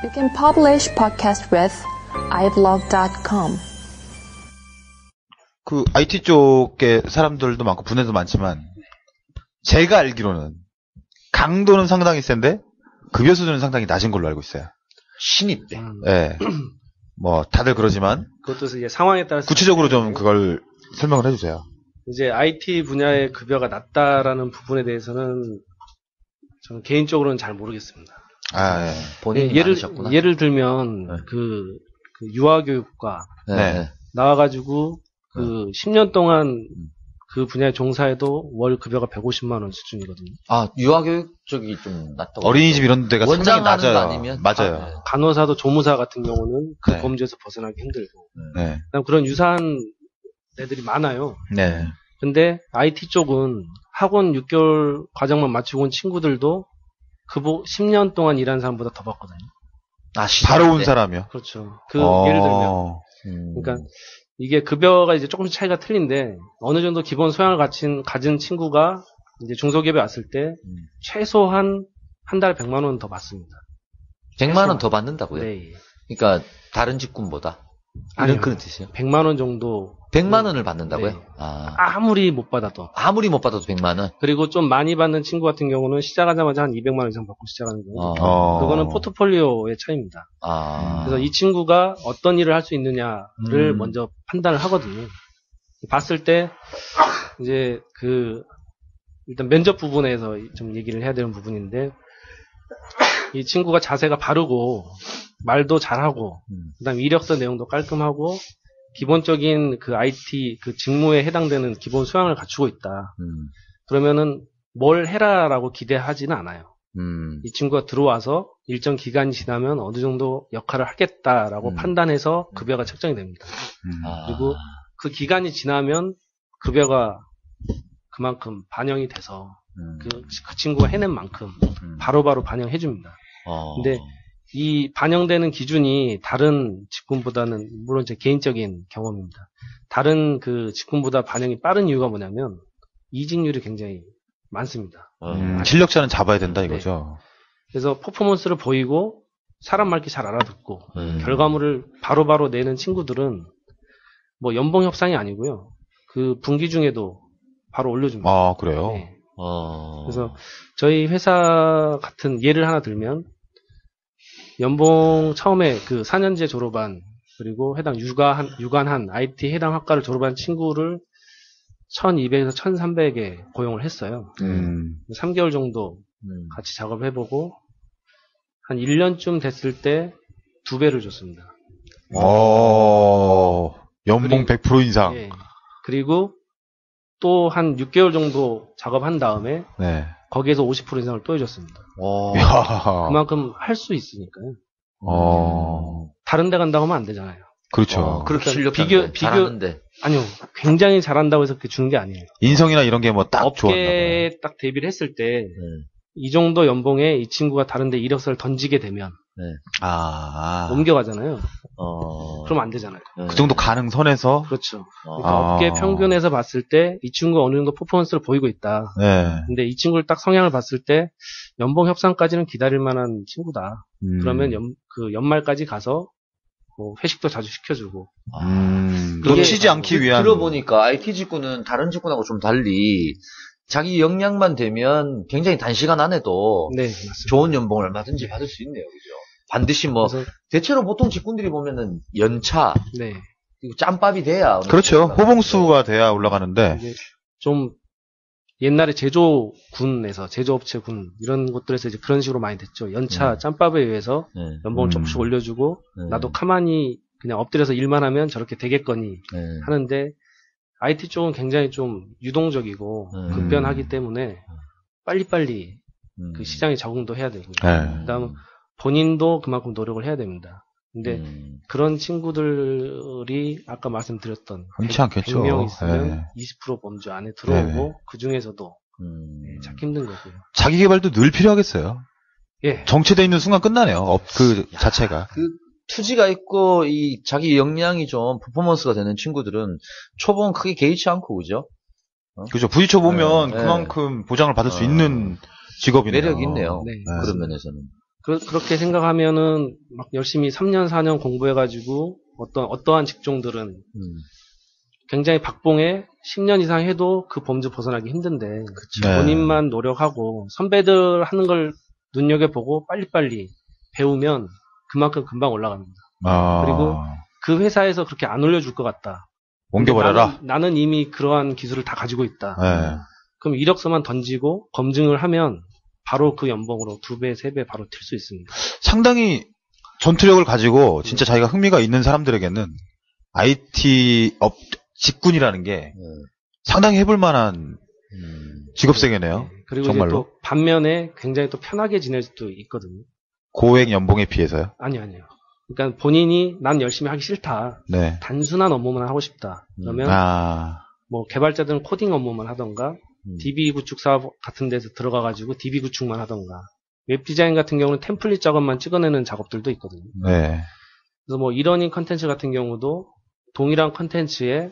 You can publish podcast with iblog.com. 그 IT 쪽의 사람들도 많고 분야도 많지만 제가 알기로는 강도는 상당히 센데 급여 수준은 상당히 낮은 걸로 알고 있어요. 신입 때. 네. 뭐 다들 그러지만 그것도 이제 상황에 따라서 구체적으로 좀 그걸 설명을 해주세요. 이제 IT 분야의 급여가 낮다라는 부분에 대해서는 저는 개인적으로는 잘 모르겠습니다. 아, 예. 본인이 많으셨구나. 예를 들면 네. 그 유아교육과 네. 나와가지고 그 10년 동안 그 분야에 종사해도 월 급여가 150만 원 수준이거든요. 아, 유아교육 쪽이 좀 낮다고. 어린이집 이런 데가 상당히 원장 하는 거 낮아요. 아니면? 맞아요. 아, 네. 간호사도 조무사 같은 경우는 그 네. 범죄에서 벗어나기 힘들고 네. 그다음 그런 유사한 애들이 많아요. 네. 근데 IT 쪽은 학원 6개월 과정만 마치고 온 친구들도 10년 동안 일한 사람보다 더 받거든요. 아, 바로 온 네. 사람이요. 그렇죠. 예를 들면 그러니까 이게 급여가 이제 조금씩 차이가 틀린데 어느 정도 기본 소양을 가진 친구가 이제 중소기업에 왔을 때 최소한 한 달에 100만 원 더 받습니다. 100만 원 더 받는다고요? 네. 그러니까 다른 직군보다. 아니요. 그런 뜻이에요. 100만 원 정도. 100만 원을 받는다고요? 네. 아. 아무리 못 받아도. 아무리 못 받아도 100만 원. 그리고 좀 많이 받는 친구 같은 경우는 시작하자마자 한 200만 원 이상 받고 시작하는 경우. 그거는 포트폴리오의 차이입니다. 아. 그래서 이 친구가 어떤 일을 할 수 있느냐를 먼저 판단을 하거든요. 봤을 때 이제 일단 면접 부분에서 좀 얘기를 해야 되는 부분인데 이 친구가 자세가 바르고 말도 잘하고 그다음 이력서 내용도 깔끔하고 기본적인 그 IT 그 직무에 해당되는 기본 소양을 갖추고 있다. 그러면은 뭘 해라라고 기대하지는 않아요. 이 친구가 들어와서 일정 기간이 지나면 어느 정도 역할을 하겠다라고 판단해서 급여가 책정이 됩니다. 그리고 그 기간이 지나면 급여가 그만큼 반영이 돼서 그 친구가 해낸 만큼 바로바로 반영해 줍니다. 근데 이 반영되는 기준이 다른 직군보다는 물론 제 개인적인 경험입니다. 다른 그 직군보다 반영이 빠른 이유가 뭐냐면 이직률이 굉장히 많습니다. 실력자는 잡아야 된다 이거죠. 네. 그래서 퍼포먼스를 보이고 사람 말귀 잘 알아듣고 결과물을 바로바로 내는 친구들은 뭐 연봉 협상이 아니고요. 그 분기 중에도 바로 올려줍니다. 아, 그래요? 네. 그래서 저희 회사 같은 예를 하나 들면 연봉 처음에 그 4년제 졸업한 그리고 해당 유관한 IT 해당 학과를 졸업한 친구를 1200에서 1300에 고용을 했어요. 3개월 정도 같이 작업을 해보고 한 1년쯤 됐을 때 2배를 줬습니다. 연봉 100% 인상. 네. 그리고 또 한 6개월 정도 작업한 다음에 네. 거기에서 50% 인상을 또 해줬습니다. 그만큼 할 수 있으니까요. 다른 데 간다고 하면 안 되잖아요. 그렇죠. 그렇게 실력 잘하는데. 아니요. 굉장히 잘한다고 해서 그렇게 주는 게 아니에요. 인성이나 이런 게 뭐 딱 좋았나 봐요. 업계에 딱 데뷔를 했을 때 이 정도 연봉에 이 친구가 다른 데 이력서를 던지게 되면 옮겨가잖아요. 그럼 안 되잖아요. 그 정도 가능선에서 그렇죠. 그러니까 업계 평균에서 봤을 때 이 친구가 어느 정도 퍼포먼스를 보이고 있다. 네. 근데 이 친구를 딱 성향을 봤을 때 연봉 협상까지는 기다릴 만한 친구다. 그러면 그 연말까지 가서 뭐 회식도 자주 시켜주고. 놓치지 않기 위한. 들어보니까 IT 직군은 다른 직군하고 좀 달리 자기 역량만 되면 굉장히 단시간 안에도 네, 맞습니다. 좋은 연봉을 얼마든지 받을 수 있네요. 그죠? 반드시 뭐 대체로 보통 직군들이 보면은 연차 네. 그리고 짬밥이 돼야 그렇죠. 호봉수가 돼야 올라가는데 좀 옛날에 제조군에서 제조업체군 이런 곳들에서 이제 그런 식으로 많이 됐죠. 연차 짬밥에 의해서 연봉을 조금씩 올려주고 나도 가만히 그냥 엎드려서 일만 하면 저렇게 되겠거니 하는데 IT 쪽은 굉장히 좀 유동적이고 급변하기 때문에 빨리빨리 그 시장에 적응도 해야 되고 그다음 본인도 그만큼 노력을 해야 됩니다. 근데 그런 친구들이 아까 말씀드렸던 흔치 않겠죠. 100명 있으면 20% 범주 안에 들어오고 그 중에서도 찾기 힘든 거고요. 자기 개발도 늘 필요하겠어요. 예. 정체돼 있는 순간 끝나네요. 그 자체가. 투지가 있고 이 자기 역량이 좀 퍼포먼스가 되는 친구들은 초봉 크게 개의치 않고 그죠? 그죠. 부딪혀 보면 그만큼 보장을 받을 수 있는 직업이네요. 매력이 있네요. 네. 그런 면에서는. 그렇게 생각하면은 막 열심히 3년, 4년 공부해가지고 어떠한 직종들은 굉장히 박봉에 10년 이상 해도 그 범주 벗어나기 힘든데 네. 본인만 노력하고 선배들 하는 걸 눈여겨보고 빨리빨리 배우면 그만큼 금방 올라갑니다. 그리고 그 회사에서 그렇게 안 올려줄 것 같다. 옮겨버려라. 나는 이미 그러한 기술을 다 가지고 있다. 네. 그럼 이력서만 던지고 검증을 하면 바로 그 연봉으로 2배, 3배 바로 튈 수 있습니다. 상당히 전투력을 가지고 진짜 자기가 흥미가 있는 사람들에게는 IT 업 직군이라는 게 상당히 해볼 만한 직업 세계네요. 네. 그리고 정말로. 이제 또 반면에 굉장히 또 편하게 지낼 수도 있거든요. 고액 연봉에 비해서요? 아니요. 그러니까 본인이 난 열심히 하기 싫다. 네. 단순한 업무만 하고 싶다. 그러면 뭐 개발자들은 코딩 업무만 하던가 DB 구축 사업 같은 데서 들어가가지고 DB 구축만 하던가 웹 디자인 같은 경우는 템플릿 작업만 찍어내는 작업들도 있거든요. 네. 그래서 뭐 이러닝 컨텐츠 같은 경우도 동일한 컨텐츠에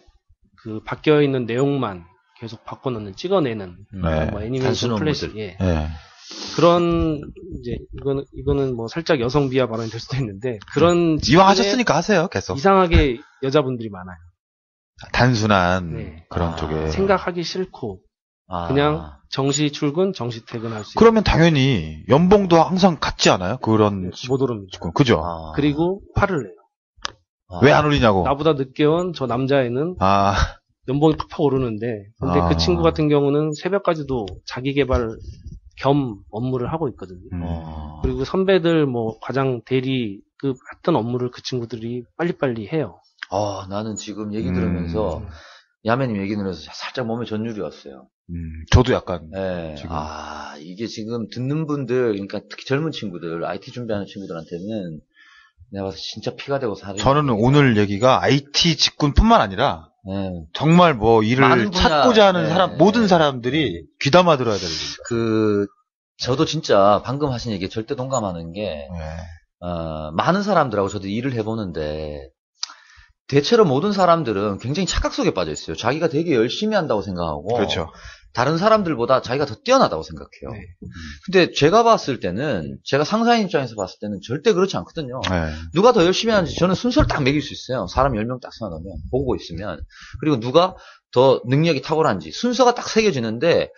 그 바뀌어 있는 내용만 계속 바꿔놓는 찍어내는 네. 뭐 애니메이션 플래시 업무들. 네. 그런 이제 이거는 뭐 살짝 여성 비하 발언이 될 수도 있는데 그런 이왕 하셨으니까 하세요. 계속. 이상하게 여자분들이 많아요. 단순한 네. 그런 쪽에. 생각하기 싫고 그냥 정시 출근, 정시 퇴근할 수 있어요. 그러면 당연히 연봉도 항상 같지 않아요? 그런 못 오릅니다. 직군. 그죠? 그리고 화를 내요. 왜 안 올리냐고. 나보다 늦게 온 저 남자애는 연봉이 팍팍 오르는데 근데 그 친구 같은 경우는 새벽까지도 자기 개발 겸 업무를 하고 있거든요. 그리고 선배들 뭐 과장 대리급 했던 업무를 그 친구들이 빨리빨리 해요. 나는 지금 얘기 들으면서 야매님 얘기 들으면서 살짝 몸에 전율이 왔어요. 저도 약간. 네. 지금. 이게 지금 듣는 분들, 그러니까 특히 젊은 친구들, IT 준비하는 친구들한테는 내가 봐서 진짜 피가 되고 살이. 저는 오늘 얘기가 IT 직군뿐만 아니라 네. 정말 뭐 일을 많은 분야, 찾고자 하는 네. 사람, 모든 사람들이 귀담아 들어야 되는 거죠. 저도 진짜 방금 하신 얘기에 절대 동감하는 게, 많은 사람들하고 저도 일을 해보는데, 대체로 모든 사람들은 굉장히 착각 속에 빠져 있어요. 자기가 되게 열심히 한다고 생각하고, 그렇죠. 다른 사람들보다 자기가 더 뛰어나다고 생각해요. 네. 근데 제가 봤을 때는, 제가 상사인 입장에서 봤을 때는 절대 그렇지 않거든요. 네. 누가 더 열심히 하는지 저는 순서를 딱 매길 수 있어요. 사람 10명 딱 써놓으면, 보고 있으면. 그리고 누가 더 능력이 탁월한지 순서가 딱 새겨지는데,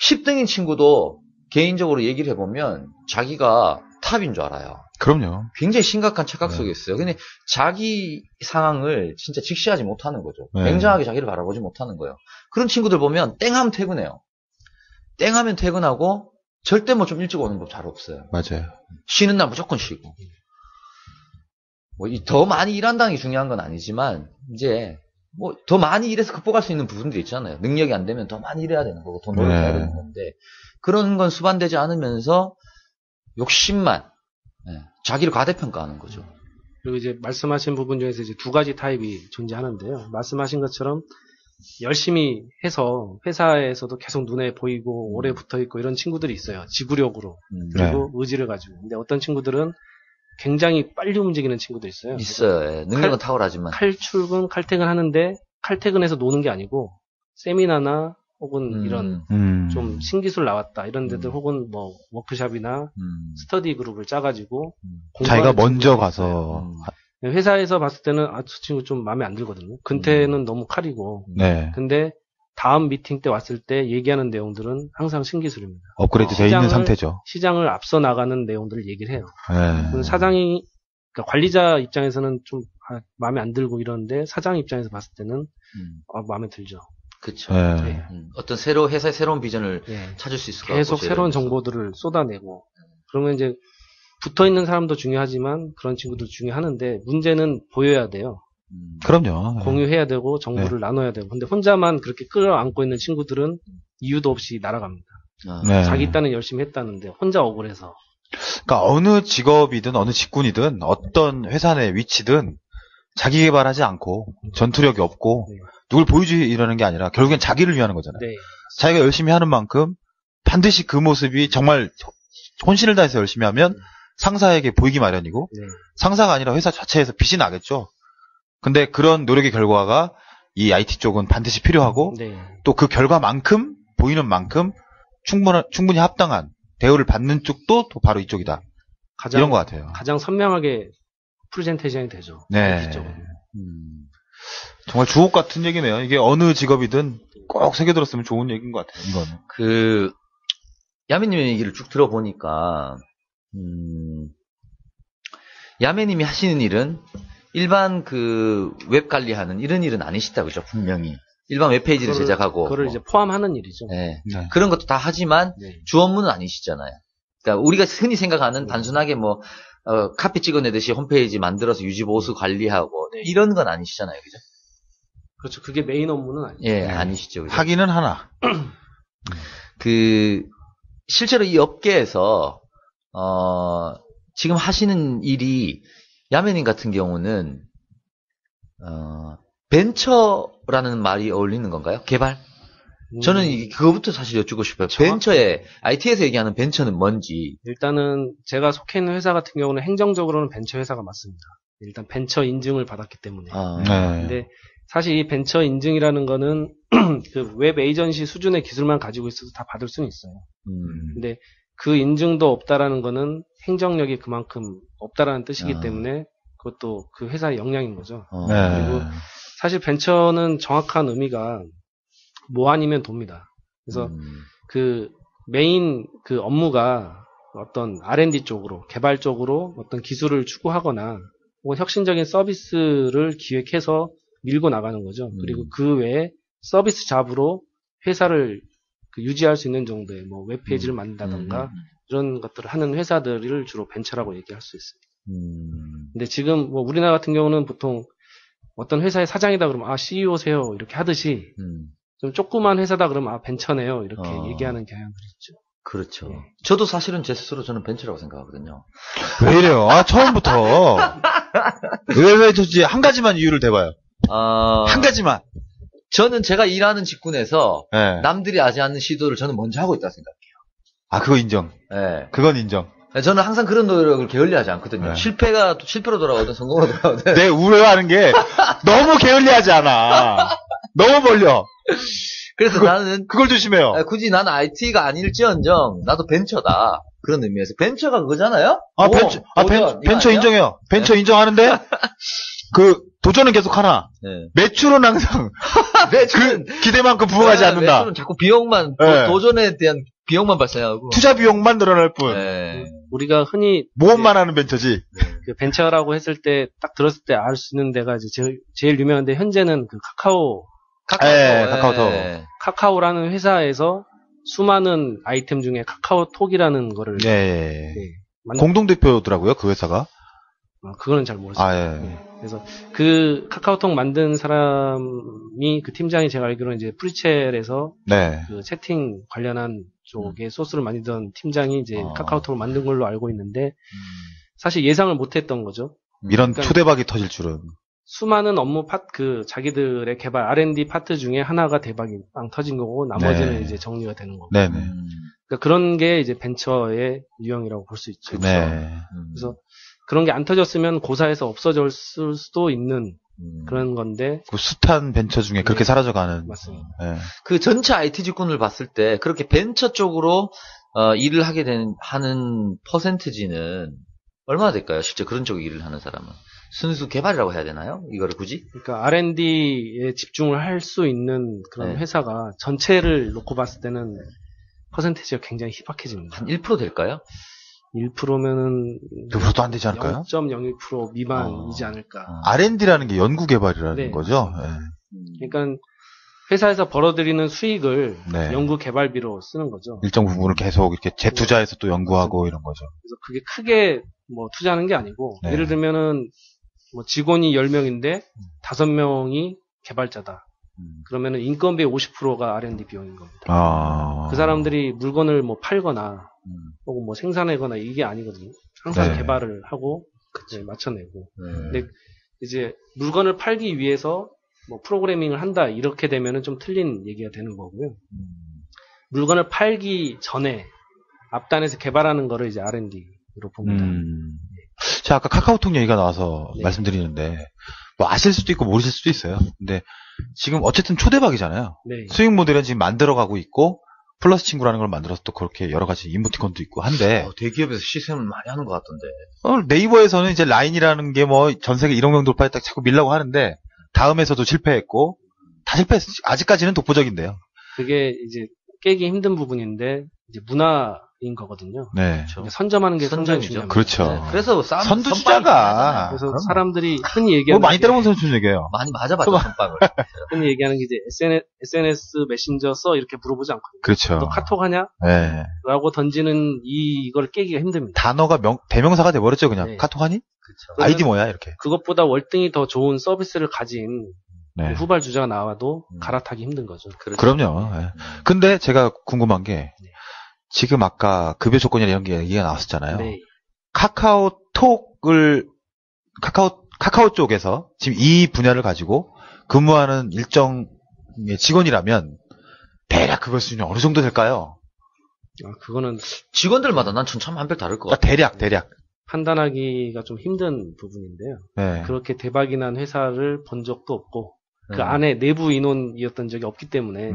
10등인 친구도 개인적으로 얘기를 해보면 자기가 탑인 줄 알아요. 그럼요. 굉장히 심각한 착각 속에 있어요. 근데 자기 상황을 진짜 직시하지 못하는 거죠. 네. 냉정하게 자기를 바라보지 못하는 거예요. 그런 친구들 보면 땡하면 퇴근해요. 땡하면 퇴근하고 절대 뭐 좀 일찍 오는 법 잘 없어요. 맞아요. 쉬는 날 무조건 쉬고. 뭐 더 많이 일한다는 게 중요한 건 아니지만 이제 뭐 더 많이 일해서 극복할 수 있는 부분들이 있잖아요. 능력이 안 되면 더 많이 일해야 되는 거고 더 노력해야 되는 건데 그런 건 수반되지 않으면서 욕심만 자기를 과대평가하는 거죠. 그리고 이제 말씀하신 부분 중에서 이제 2가지 타입이 존재하는데요. 말씀하신 것처럼 열심히 해서 회사에서도 계속 눈에 보이고 오래 붙어 있고 이런 친구들이 있어요. 지구력으로 그리고 의지를 가지고. 근데 어떤 친구들은 굉장히 빨리 움직이는 친구도 있어요. 있어요. 능력은 탁월하지만 칼 출근, 칼퇴근 하는데 칼퇴근해서 노는 게 아니고 세미나나 혹은 이런 좀 신기술 나왔다 이런 데들 혹은 뭐 워크숍이나 스터디 그룹을 짜가지고 자기가 먼저 친구들이 가서. 있어요. 회사에서 봤을 때는 저 친구 좀 마음에 안 들거든요. 근태는 너무 칼이고. 네. 근데 다음 미팅 때 왔을 때 얘기하는 내용들은 항상 신기술입니다. 업그레이드 돼 있는 상태죠. 시장을 앞서 나가는 내용들을 얘기를 해요. 네. 사장이 그러니까 관리자 입장에서는 좀 마음에 안 들고 이러는데 사장 입장에서 봤을 때는 마음에 들죠. 그렇죠. 네. 어떤 회사의 새로운 비전을 찾을 수 있을 것 같고 계속 새로운 정보들을 쏟아내고 그러면 이제 붙어 있는 사람도 중요하지만 그런 친구도 중요하는데 문제는 보여야 돼요. 그럼요. 공유해야 되고 정보를 나눠야 되고 근데 혼자만 그렇게 끌어안고 있는 친구들은 이유도 없이 날아갑니다. 네. 자기 딴은 열심히 했다는데 혼자 억울해서. 그러니까 어느 직업이든 어느 직군이든 어떤 회사 내 위치든 자기 개발하지 않고 전투력이 없고 누굴 보여주려는 게 아니라 결국엔 자기를 위하는 거잖아요. 네. 자기가 열심히 하는 만큼 반드시 그 모습이 정말 혼신을 다해서 열심히 하면 상사에게 보이기 마련이고 상사가 아니라 회사 자체에서 빛이 나겠죠. 근데 그런 노력의 결과가 이 IT 쪽은 반드시 필요하고 또 그 결과만큼 보이는 만큼 충분히 합당한 대우를 받는 쪽도 또 바로 이쪽이다. 이런 것 같아요. 가장 선명하게 프레젠테이션이 되죠. 네. 적으로. 정말 주옥 같은 얘기네요. 이게 어느 직업이든 꼭 새겨들었으면 좋은 얘기인 것 같아요. 이거는. 야매님의 얘기를 쭉 들어보니까 야매님이 하시는 일은 일반 웹 관리하는 이런 일은 아니시다, 그죠? 분명히 일반 웹페이지를 제작하고 그거를 이제 포함하는 일이죠. 네. 네. 그런 것도 다 하지만 네. 주 업무는 아니시잖아요. 그러니까 우리가 흔히 생각하는 단순하게 카피 찍어내듯이 홈페이지 만들어서 유지보수 관리하고 이런 건 아니시잖아요, 그죠? 그렇죠. 그게 메인 업무는 아니죠. 예, 아니시죠. 그죠? 하기는 하나. 실제로 이 업계에서 지금 하시는 일이 야매님 같은 경우는 벤처라는 말이 어울리는 건가요? 개발? 저는 그거부터 사실 여쭙고 싶어요. 벤처에 IT에서 얘기하는 벤처는 뭔지. 일단은 제가 속해 있는 회사 같은 경우는 행정적으로는 벤처 회사가 맞습니다. 일단 벤처 인증을 받았기 때문에. 네. 근데 사실 이 벤처 인증이라는 거는 그 웹 에이전시 수준의 기술만 가지고 있어서 다 받을 수는 있어요. 근데 그 인증도 없다라는 거는 행정력이 그만큼 없다라는 뜻이기 때문에 그것도 그 회사의 역량인 거죠. 네. 그리고 사실 벤처는 정확한 의미가 뭐 아니면 돕니다. 그래서 그 메인 그 업무가 어떤 R&D 쪽으로, 개발 쪽으로 어떤 기술을 추구하거나 혹은 혁신적인 서비스를 기획해서 밀고 나가는 거죠. 그리고 그 외에 서비스 잡으로 회사를 유지할 수 있는 정도의 웹페이지를 만든다던가 이런 것들을 하는 회사들을 주로 벤처라고 얘기할 수 있습니다. 근데 지금 우리나라 같은 경우는 보통 어떤 회사의 사장이다 그러면 CEO세요 이렇게 하듯이 좀 조그만 회사다 그러면 벤처네요 이렇게 얘기하는 경향들이 있죠. 그렇죠. 저도 사실은 제 스스로 저는 벤처라고 생각하거든요. 왜 이래요? 처음부터. 왜 도대체 한 가지만 이유를 대봐요. 한 가지만. 저는 제가 일하는 직군에서 네. 남들이 하지 않는 시도를 저는 먼저 하고 있다고 생각해요. 그거 인정. 네. 그건 인정. 저는 항상 그런 노력을 게을리하지 않거든요. 네. 실패가 또 실패로 돌아오든 성공으로 돌아오든. 내 우려하는 게 너무 게을리하지 않아. 너무 멀려. 그래서 나는 그걸 조심해요. 굳이 나는 IT가 아닐지언정 나도 벤처다. 그런 의미에서 벤처가 그거잖아요. 벤처 인정해요. 벤처 인정하는데 도전은 계속 하나. 네. 매출은 항상 매출은 기대만큼 부응하지 않는다. 매출은 자꾸 비용만 도전에 대한 비용만 발생하고 투자 비용만 늘어날 뿐. 네. 우리가 흔히 모험만 하는 벤처지. 그 벤처라고 했을 때 딱 들었을 때 알 수 있는 데가 이제 제일 유명한데 현재는 그 카카오라는 회사에서 수많은 아이템 중에 카카오톡이라는 거를 공동대표더라고요, 그 회사가. 그거는 잘 모르겠어요. 그래서 그 카카오톡 만든 사람이 그 팀장이 제가 알기로는 이제 프리첼에서 그 채팅 관련한 쪽에 소스를 만들던 팀장이 이제 카카오톡을 만든 걸로 알고 있는데 사실 예상을 못했던 거죠. 이런 초대박이 터질 줄은. 수많은 업무 자기들의 개발 R&D 파트 중에 하나가 대박이 빵 터진 거고 나머지는 이제 정리가 되는 거고. 그러니까 그런 게 이제 벤처의 유형이라고 볼 수 있죠. 그래서 그런 게 안 터졌으면 고사에서 없어질 수도 있는 그런 건데. 그 숱한 벤처 중에 그렇게 사라져가는. 맞습니다. 그 전체 IT 직군을 봤을 때 그렇게 벤처 쪽으로 일을 하는 퍼센트지는 얼마나 될까요? 실제 그런 쪽 일을 하는 사람은. 순수 개발이라고 해야 되나요? 이거를 굳이? 그러니까 R&D에 집중을 할 수 있는 그런 회사가 전체를 놓고 봤을 때는 퍼센테이지가 굉장히 희박해집니다. 한 1% 될까요? 1%면은 2%도 안 되지 않을까요? 0.01% 미만이지 않을까. R&D라는 게 연구 개발이라는 거죠. 그러니까 회사에서 벌어들이는 수익을 연구 개발비로 쓰는 거죠. 일정 부분을 계속 이렇게 재투자해서 또 연구하고 이런 거죠. 그래서 그게 크게 투자하는 게 아니고 예를 들면은 직원이 10명인데 5명이 개발자다. 그러면은 인건비의 50%가 R&D 비용인 겁니다. 그 사람들이 물건을 팔거나 혹은 생산하거나 이게 아니거든요. 항상 개발을 하고 맞춰내고. 근데 이제 물건을 팔기 위해서 프로그래밍을 한다 이렇게 되면은 좀 틀린 얘기가 되는 거고요. 물건을 팔기 전에 앞단에서 개발하는 거를 이제 R&D로 봅니다. 자, 아까 카카오톡 얘기가 나와서 말씀드리는데 아실 수도 있고 모르실 수도 있어요. 근데 지금 어쨌든 초대박이잖아요. 수익 모델은 지금 만들어가고 있고 플러스 친구라는 걸 만들어서 또 그렇게 여러 가지 이모티콘도 있고 한데 대기업에서 시샘을 많이 하는 것 같던데. 네이버에서는 이제 라인이라는 게 뭐 전 세계 1억 명 돌파했다 자꾸 밀라고 하는데 다음에서도 실패했고 다 실패했어. 아직까지는 독보적인데요. 그게 이제 깨기 힘든 부분인데 이제 문화인 거거든요. 네. 그러니까 선점하는 게 상당히 선점이죠. 중요합니다. 그렇죠. 네. 그래서 선두주자가 그래서 사람들이 흔히 뭐 얘기하는 많이 게- 때려본 선수 얘기해요. 많이 맞아봤죠, 선빵을. 흔히 얘기하는 게 이제 SNS 메신저 써 이렇게 물어보지 않거든요. 그렇죠. 너 카톡 하냐? 네. 라고 던지는 이걸 깨기가 힘듭니다. 단어가 대명사가 돼버렸죠, 그냥. 네. 카톡 하니? 그렇죠. 아이디 뭐야, 이렇게. 그것보다 월등히 더 좋은 서비스를 가진 네. 후발 주자가 나와도 갈아타기 힘든 거죠. 그럼요. 네. 근데 제가 궁금한 게, 지금 아까 급여 조건이나 이런 게 얘기가 나왔었잖아요. 네. 카카오 쪽에서 지금 이 분야를 가지고 근무하는 일정의 직원이라면 대략 급여 수준이 어느 정도 될까요? 그거는 직원들마다 난 천차만별 다를 것 같아. 대략. 판단하기가 좀 힘든 부분인데요. 네. 그렇게 대박이 난 회사를 본 적도 없고 그 음. 안에 내부 인원이었던 적이 없기 때문에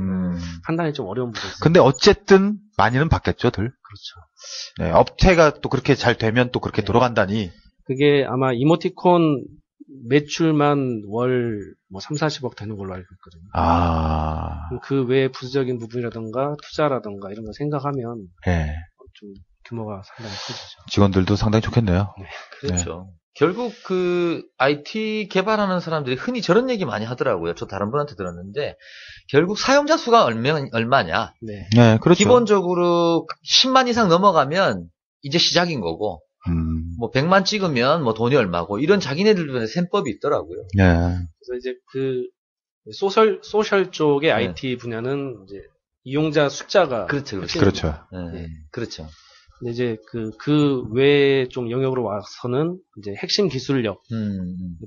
판단이 좀 어려운 부분이 있습니다. 근데 어쨌든 많이는 받겠죠, 들. 그렇죠. 네, 업태가 또 그렇게 잘 되면 또 그렇게 네. 돌아간다니. 그게 아마 이모티콘 매출만 월 뭐 3, 40억 되는 걸로 알고 있거든요. 아, 그 외에 부수적인 부분이라던가 투자라던가 이런 거 생각하면 예. 좀 규모가 상당히 커지죠. 직원들도 상당히 좋겠네요. 그렇죠. 결국 그 IT 개발하는 사람들이 흔히 저런 얘기 많이 하더라고요. 저 다른 분한테 들었는데 결국 사용자 수가 얼마냐. 네. 네, 그렇죠. 기본적으로 10만 이상 넘어가면 이제 시작인 거고 뭐 100만 찍으면 뭐 돈이 얼마고 이런 자기네들만의 셈법이 있더라고요. 예. 그래서 이제 그 소셜 쪽의 IT 분야는 이제 이용자 숫자가 그렇죠. 그렇죠. 네. 그렇죠. 근데 이제 그 외에 좀 영역으로 와서는 이제 핵심 기술력,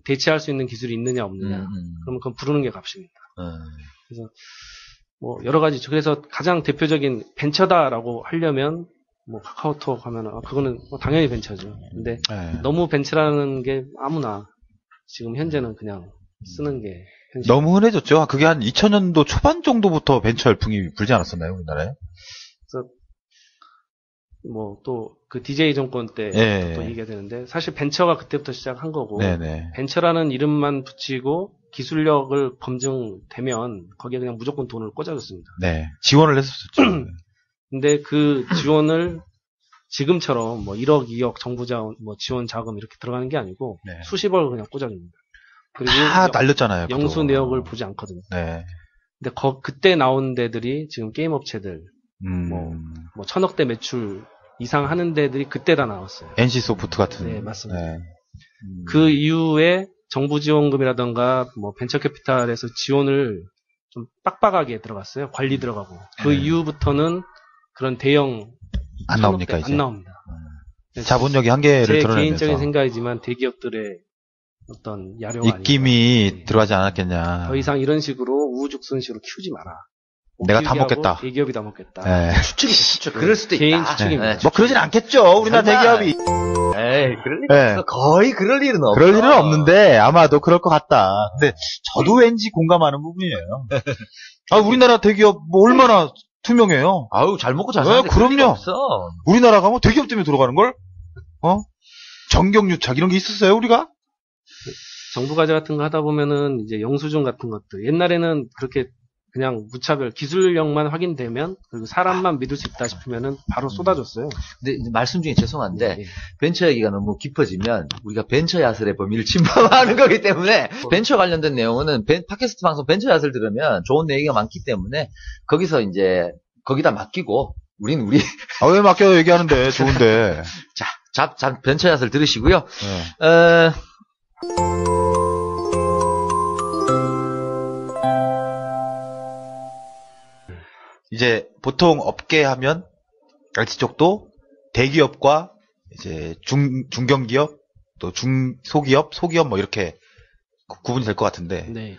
대체할 수 있는 기술이 있느냐 없느냐. 그러면 그건 부르는 게 값입니다. 그래서 뭐 여러 가지 그래서 가장 대표적인 벤처다라고 하려면 뭐 카카오톡 하면은 그거는 뭐 당연히 벤처죠. 근데 예. 너무 벤처라는 게 아무나 지금 현재는 그냥 쓰는 게 현실. 너무 흔해졌죠. 그게 한 2000년도 초반 정도부터 벤처 열풍이 불지 않았었나요, 우리나라에? 그래서 뭐 또 그 DJ 정권 때 예. 또 얘기가 되는데 사실 벤처가 그때부터 시작한 거고 네네. 벤처라는 이름만 붙이고 기술력을 검증되면 거기에 그냥 무조건 돈을 꽂아줬습니다. 네. 지원을 했었죠. 근데 그 지원을 지금처럼 뭐 1억, 2억 정부 자원, 뭐 지원 자금 이렇게 들어가는 게 아니고 네. 수십억을 그냥 꽂아줍니다. 그리고 다 날렸잖아요. 영수 그동안. 내역을 보지 않거든요. 네. 근데 그때 나온 데들이 지금 게임 업체들 뭐 1000억대 매출 이상 하는 데들이 그때 다 나왔어요. NC 소프트 같은. 네, 맞습니다. 네. 그 이후에 정부 지원금이라던가 뭐 벤처 캐피탈에서 지원을 좀 빡빡하게 들어갔어요. 관리 들어가고. 그 이후부터는 그런 대형 안 나옵니까, 이제? 안 나옵니다. 자본력이 한계를 제 드러내면서. 개인적인 생각이지만 대기업들의 어떤 야료가 입김이 아닌가. 들어가지 않았겠냐. 더 이상 이런 식으로 우후죽순식으로 키우지 마라. 내가 다 키우게 하고 먹겠다. 대기업이 다 먹겠다. 네. 추측. 그럴 수도 개인 있다. 추측입니다. 뭐 그러진 않겠죠. 우리나라 설마. 대기업이. 에이, 그럴 일 네. 없어. 거의 그럴 일은 없어. 그럴 일은 없는데 아마도 그럴 것 같다. 근데 저도 왠지 공감하는 부분이에요. 아, 우리나라 대기업 뭐 얼마나 투명해요. 아우, 잘 먹고 잘 네, 사는데 그럴 리가 그럼요. 없어. 우리나라가 뭐 대기업 때문에 돌아가는 걸? 정경유착 이런 게 있었어요, 우리가? 정부 과제 같은 거 하다 보면은 이제 영수증 같은 것들 옛날에는 그렇게 그냥 무차별 기술력만 확인되면 그리고 사람만 믿을 수 있다 싶으면은 바로 쏟아줬어요. 근데 이제 말씀 중에 죄송한데 예. 벤처 얘기가 너무 깊어지면 우리가 벤처 야설의 범위를 침범하는 거기 때문에 벤처 관련된 내용은 팟캐스트 방송 벤처 야설 들으면 좋은 얘기가 많기 때문에 거기서 이제 거기다 맡기고 우린 우리 아, 왜 맡겨 얘기하는데, 좋은데. 자 벤처 야설 들으시고요. 네. 이제 보통 업계 하면 IT 쪽도 대기업과 이제 중견기업 또 소기업 뭐 이렇게 구분이 될 것 같은데 네.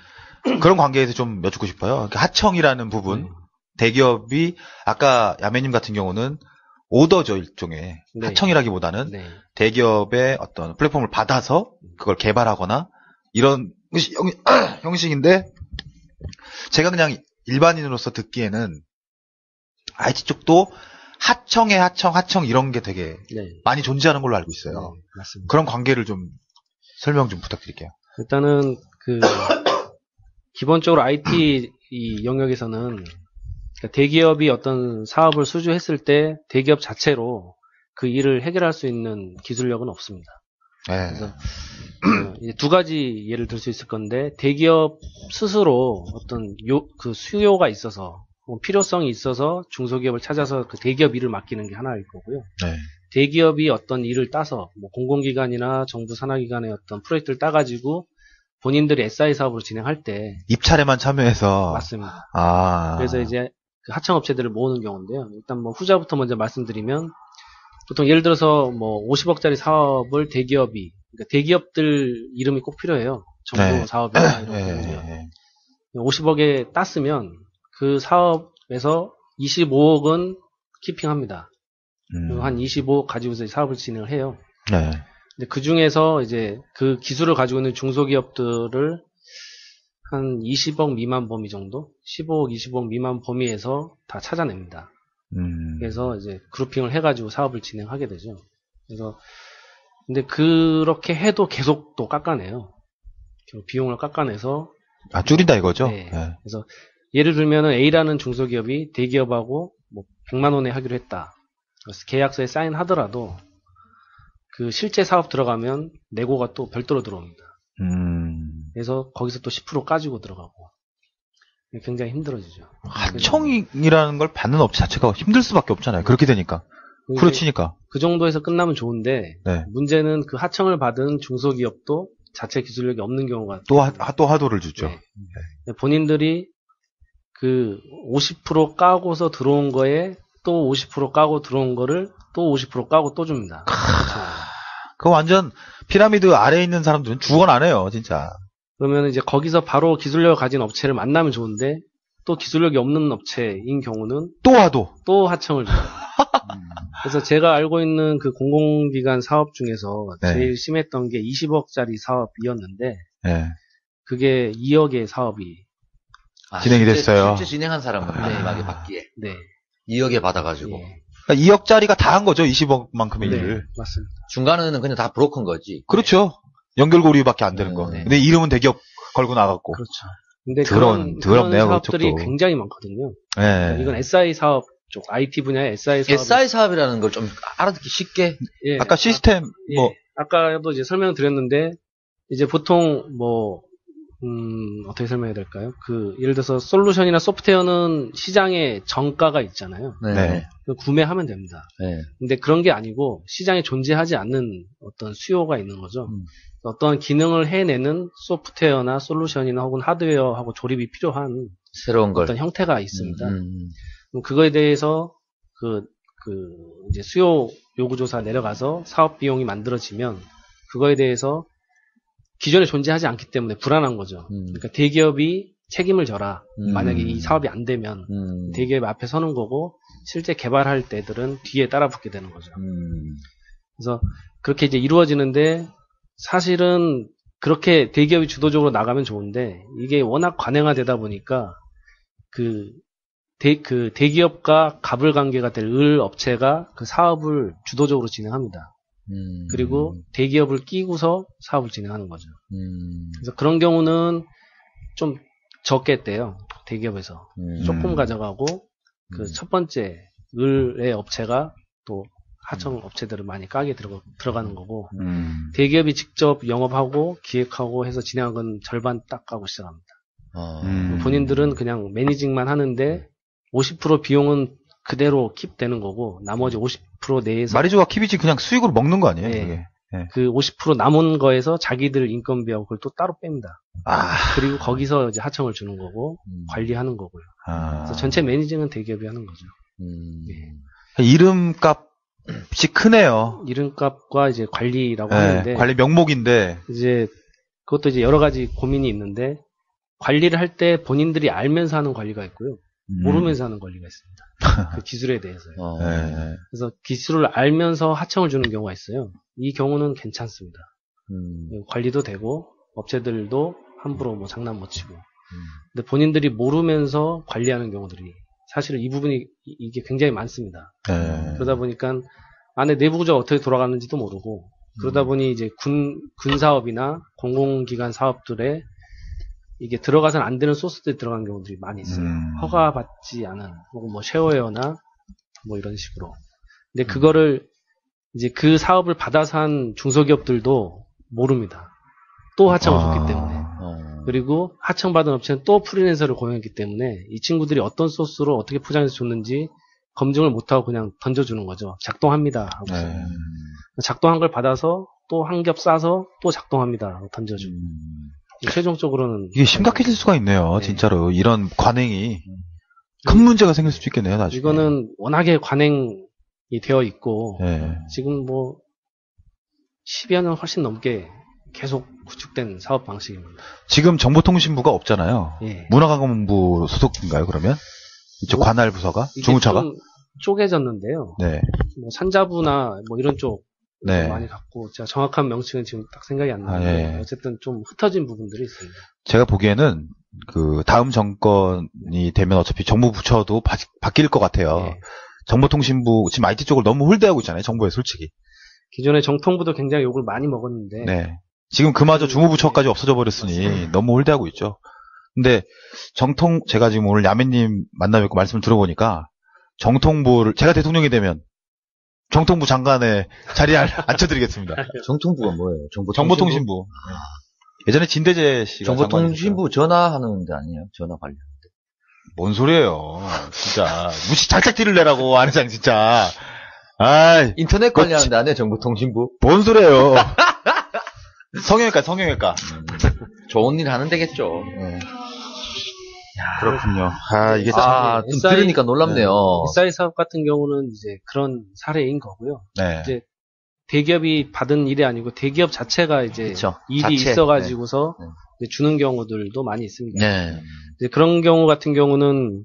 그런 관계에서 좀 여쭙고 싶어요. 그러니까 하청이라는 부분 대기업이 아까 야매님 같은 경우는 오더죠 일종의 네. 하청이라기보다는 네. 대기업의 어떤 플랫폼을 받아서 그걸 개발하거나 이런 형식인데 제가 그냥 일반인으로서 듣기에는 IT 쪽도 하청의 하청 이런 게 되게 네. 많이 존재하는 걸로 알고 있어요. 네, 맞습니다. 그런 관계를 좀 설명 좀 부탁드릴게요. 일단은 기본적으로 IT 이 영역에서는 그러니까 대기업이 어떤 사업을 수주했을 때 대기업 자체로 그 일을 해결할 수 있는 기술력은 없습니다. 네. 그래서 이제 두 가지 예를 들 수 있을 건데 대기업 스스로 어떤 그 수요가 있어서 필요성이 있어서 중소기업을 찾아서 그 대기업 일을 맡기는 게 하나일 거고요. 네. 대기업이 어떤 일을 따서 뭐 공공기관이나 정부 산하기관의 어떤 프로젝트를 따가지고 본인들이 SI 사업으로 진행할 때 입찰에만 참여해서. 맞습니다. 아. 그래서 이제 그 하청업체들을 모으는 경우인데요. 일단 뭐 후자부터 먼저 말씀드리면 보통 예를 들어서 뭐 50억짜리 사업을 대기업이 그러니까 대기업들 이름이 꼭 필요해요. 정부 네. 사업이나 이런 경우죠. 50억에 땄으면 그 사업에서 25억은 키핑합니다. 그리고 한 25억 가지고서 사업을 진행을 해요. 네. 근데 그 중에서 이제 그 기술을 가지고 있는 중소기업들을 한 20억 미만 범위 정도? 15억, 20억 미만 범위에서 다 찾아냅니다. 그래서 이제 그룹핑을 해가지고 사업을 진행하게 되죠. 그래서, 근데 그렇게 해도 계속 또 깎아내요. 비용을 깎아내서. 아, 줄인다 이거죠? 네. 네. 그래서 예를 들면은 A라는 중소기업이 대기업하고 뭐 100만 원에 하기로 했다. 그래서 계약서에 사인하더라도 그 실제 사업 들어가면 내고가 또 별도로 들어옵니다. 그래서 거기서 또 10% 까지고 들어가고 굉장히 힘들어지죠. 하청이라는 걸 받는 업체 자체가 힘들 수밖에 없잖아요. 그렇게 되니까. 후려치니까. 그 정도에서 끝나면 좋은데 네. 문제는 그 하청을 받은 중소기업도 자체 기술력이 없는 경우가 또 하도를 주죠. 네. 네. 본인들이 그 50% 까고서 들어온 거에 또 50% 까고 들어온 거를 또 50% 까고 또 줍니다. 그거 완전 피라미드 아래에 있는 사람들은 죽어는 안 해요, 진짜. 그러면 이제 거기서 바로 기술력을 가진 업체를 만나면 좋은데 또 기술력이 없는 업체인 경우는 또 하청을 줘요. 그래서 제가 알고 있는 그 공공기관 사업 중에서 네. 제일 심했던 게 20억짜리 사업이었는데 네. 그게 2억의 사업이 진행이 됐어요. 실제 진행한 사람은 마지막에 받기에 네. 2억에 받아가지고 예. 그러니까 2억짜리가 다 한 거죠, 20억만큼의 네, 일을. 맞습니다. 중간에는 그냥 다 브로커인 거지. 그렇죠. 연결고리밖에 안 되는 거. 네. 근데 이름은 대기업 걸고 나갔고. 그렇죠. 근데 더럽네요, 그런 그런 사업들이 쪽도. 굉장히 많거든요. 네. 이건 SI 사업 쪽, IT 분야의 SI 사업. SI 사업이라는 걸 좀 알아듣기 쉽게. 예. 아까 시스템 뭐 아까도 이제 설명드렸는데 이제 보통 뭐 어떻게 설명해야 될까요? 예를 들어서 솔루션이나 소프트웨어는 시장에 정가가 있잖아요. 네. 구매하면 됩니다. 네. 근데 그런 게 아니고 시장에 존재하지 않는 어떤 수요가 있는 거죠. 어떤 기능을 해내는 소프트웨어나 솔루션이나 혹은 하드웨어하고 조립이 필요한 새로운 걸. 어떤 형태가 있습니다. 그럼 그거에 대해서 이제 수요 요구조사 내려가서 사업 비용이 만들어지면 그거에 대해서 기존에 존재하지 않기 때문에 불안한 거죠. 그러니까 대기업이 책임을 져라. 만약에 이 사업이 안 되면 대기업 앞에 서는 거고 실제 개발할 때들은 뒤에 따라붙게 되는 거죠. 그래서 그렇게 이제 이루어지는데 사실은 그렇게 대기업이 주도적으로 나가면 좋은데 이게 워낙 관행화되다 보니까 대기업과 갑을 관계가 될 을 업체가 그 사업을 주도적으로 진행합니다. 그리고 대기업을 끼고서 사업을 진행하는 거죠. 그래서 그런 경우는 좀 적게 떼요. 대기업에서. 조금 가져가고 그 첫 번째 을의 업체가 또 하청 업체들을 많이 까게 들어가는 거고 대기업이 직접 영업하고 기획하고 해서 진행한 건 절반 딱 까고 시작합니다. 본인들은 그냥 매니징만 하는데 50% 비용은 그대로 킵되는 거고 나머지 50% 내에서 마리조가 킵이지 그냥 수익으로 먹는 거 아니에요? 네. 그게. 네. 그 50% 남은 거에서 자기들 인건비하고 그걸 또 따로 뺍니다. 그리고 거기서 이제 하청을 주는 거고 관리하는 거고요. 그래서 전체 매니징은 대기업이 하는 거죠. 네. 이름값이 크네요. 이름값과 이제 관리라고 네. 하는데 관리 명목인데 이제 그것도 이제 여러 가지 고민이 있는데 관리를 할 때 본인들이 알면서 하는 관리가 있고요. 모르면서 하는 관리가 있습니다. 그 기술에 대해서요. 네. 그래서 기술을 알면서 하청을 주는 경우가 있어요. 이 경우는 괜찮습니다. 관리도 되고 업체들도 함부로 뭐 장난 못 치고. 근데 본인들이 모르면서 관리하는 경우들이 사실은 이 부분이 이게 굉장히 많습니다. 네. 그러다 보니까 안에 내부 구조가 어떻게 돌아가는지도 모르고 그러다 보니 이제 군 사업이나 공공기관 사업들에 이게 들어가서는 안 되는 소스들이 들어간 경우들이 많이 있어요. 허가받지 않은 혹은 뭐 쉐어웨어나 뭐 이런 식으로. 근데 그거를 이제 그 사업을 받아서 한 중소기업들도 모릅니다. 또 하청을 줬기 때문에. 그리고 하청받은 업체는 또 프리랜서를 고용했기 때문에 이 친구들이 어떤 소스로 어떻게 포장해서 줬는지 검증을 못하고 그냥 던져주는 거죠. 작동합니다 하고. 네. 작동한 걸 받아서 또 한 겹 싸서 또 작동합니다 하고 던져주고. 최종적으로는 이게 심각해질 수가 있네요. 네. 진짜로 이런 관행이 큰 문제가 생길 수도 있겠네요. 나중에. 이거는 워낙에 관행이 되어 있고 네. 지금 뭐 10여 년 훨씬 넘게 계속 구축된 사업 방식입니다. 지금 정보통신부가 없잖아요. 예. 문화관광부 소속인가요? 그러면 이쪽 뭐, 관할 부서가 이게 중우차가? 좀 쪼개졌는데요. 네. 뭐 산자부나 뭐 이런 쪽 네. 많이 갖고 제가 정확한 명칭은 지금 딱 생각이 안 나는데 예. 어쨌든 좀 흩어진 부분들이 있습니다. 제가 보기에는 그 다음 정권이 되면 어차피 정부 부처도 바뀔 것 같아요. 예. 정보통신부 지금 IT 쪽을 너무 홀대하고 있잖아요. 정부에 솔직히. 기존에 정통부도 굉장히 욕을 많이 먹었는데 네. 지금 그마저 중후부처까지 없어져 버렸으니 너무 홀대하고 있죠. 근데 제가 지금 오늘 야매님 만나 뵙고 말씀을 들어보니까 정통부를 제가 대통령이 되면 정통부 장관의 자리에 앉혀드리겠습니다. 정통부가 뭐예요? 정보통신부. 예전에 진대재 씨가 정보통신부 전화하는 데 아니에요? 전화 관련. 뭔 소리예요? 진짜 무시 장착티를 내라고 안회장 진짜. 아이 인터넷 관리하는 데 아니에요? 정보통신부? 뭔 소리예요? 성형외과. 좋은 일 하는 데겠죠. 네. 그렇군요. 이게 좀 들으니까 놀랍네요. SI 사업 같은 경우는 이제 그런 사례인 거고요. 네. 이제 대기업이 받은 일이 아니고 대기업 자체가 이제 그쵸. 일이 자체. 있어가지고서 네. 이제 주는 경우들도 많이 있습니다. 네. 이제 그런 경우 같은 경우는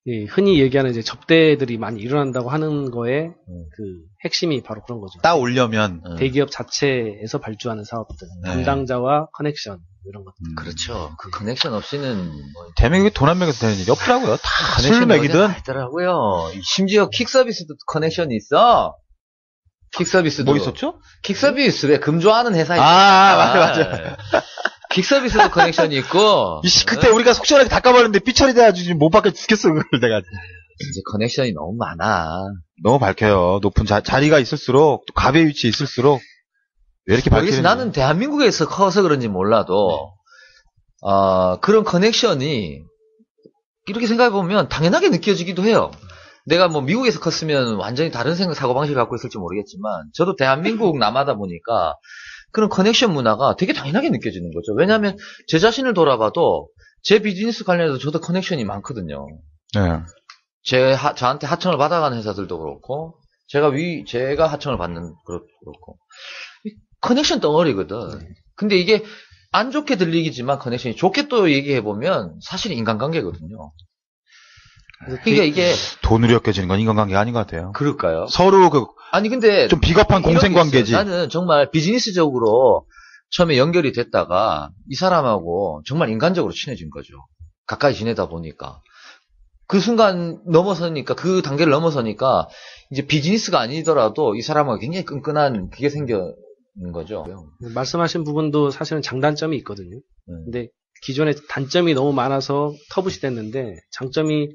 예, 흔히 얘기하는 이제 접대들이 많이 일어난다고 하는 거에 그 핵심이 바로 그런 거죠. 따 올려면 대기업 자체에서 발주하는 사업들, 네. 담당자와 커넥션 이런 것들. 그렇죠. 그 커넥션 없이는 뭐 대한민국에 돈 한 명에서 되는 일이 없더라고요. 다 술 커넥션이 먹이든. 어디나 있더라고요. 심지어 킥 서비스도 커넥션이 있어. 킥 서비스도 뭐 있었죠? 킥 서비스 왜 금조하는 회사 있잖아. 맞아. 킥 서비스도 커넥션이 있고. 그때 우리가 속 시원하게 닦아봤는데 삐처리 돼가지고 지금 못 받게 죽겠어, 그걸 내가. 이제 커넥션이 너무 많아. 너무 밝혀요. 높은 자리가 있을수록, 또 갑의 위치에 있을수록, 왜 이렇게 밝히는지. 나는 대한민국에서 커서 그런지 몰라도, 그런 커넥션이, 이렇게 생각해보면 당연하게 느껴지기도 해요. 내가 뭐 미국에서 컸으면 완전히 다른 사고방식을 갖고 있을지 모르겠지만, 저도 대한민국 남하다 보니까, 그런 커넥션 문화가 되게 당연하게 느껴지는 거죠. 왜냐하면 제 자신을 돌아봐도 제 비즈니스 관련해서 저도 커넥션이 많거든요. 네. 저한테 하청을 받아가는 회사들도 그렇고, 제가 하청을 받는 그렇고. 커넥션 덩어리거든. 근데 이게 안 좋게 들리기지만 커넥션이 좋게 또 얘기해보면 사실 인간관계거든요. 그러니까 이게 돈으로 엮여지는 건 인간관계가 아닌 것 같아요. 그럴까요? 서로 아니 근데 좀 비겁한 공생관계지. 나는 정말 비즈니스적으로 처음에 연결이 됐다가 이 사람하고 정말 인간적으로 친해진 거죠. 가까이 지내다 보니까 그 순간 넘어서니까 그 단계를 넘어서니까 이제 비즈니스가 아니더라도 이 사람하고 굉장히 끈끈한 그게 생기는 거죠. 말씀하신 부분도 사실은 장단점이 있거든요. 근데 기존에 단점이 너무 많아서 터부시 됐는데 장점이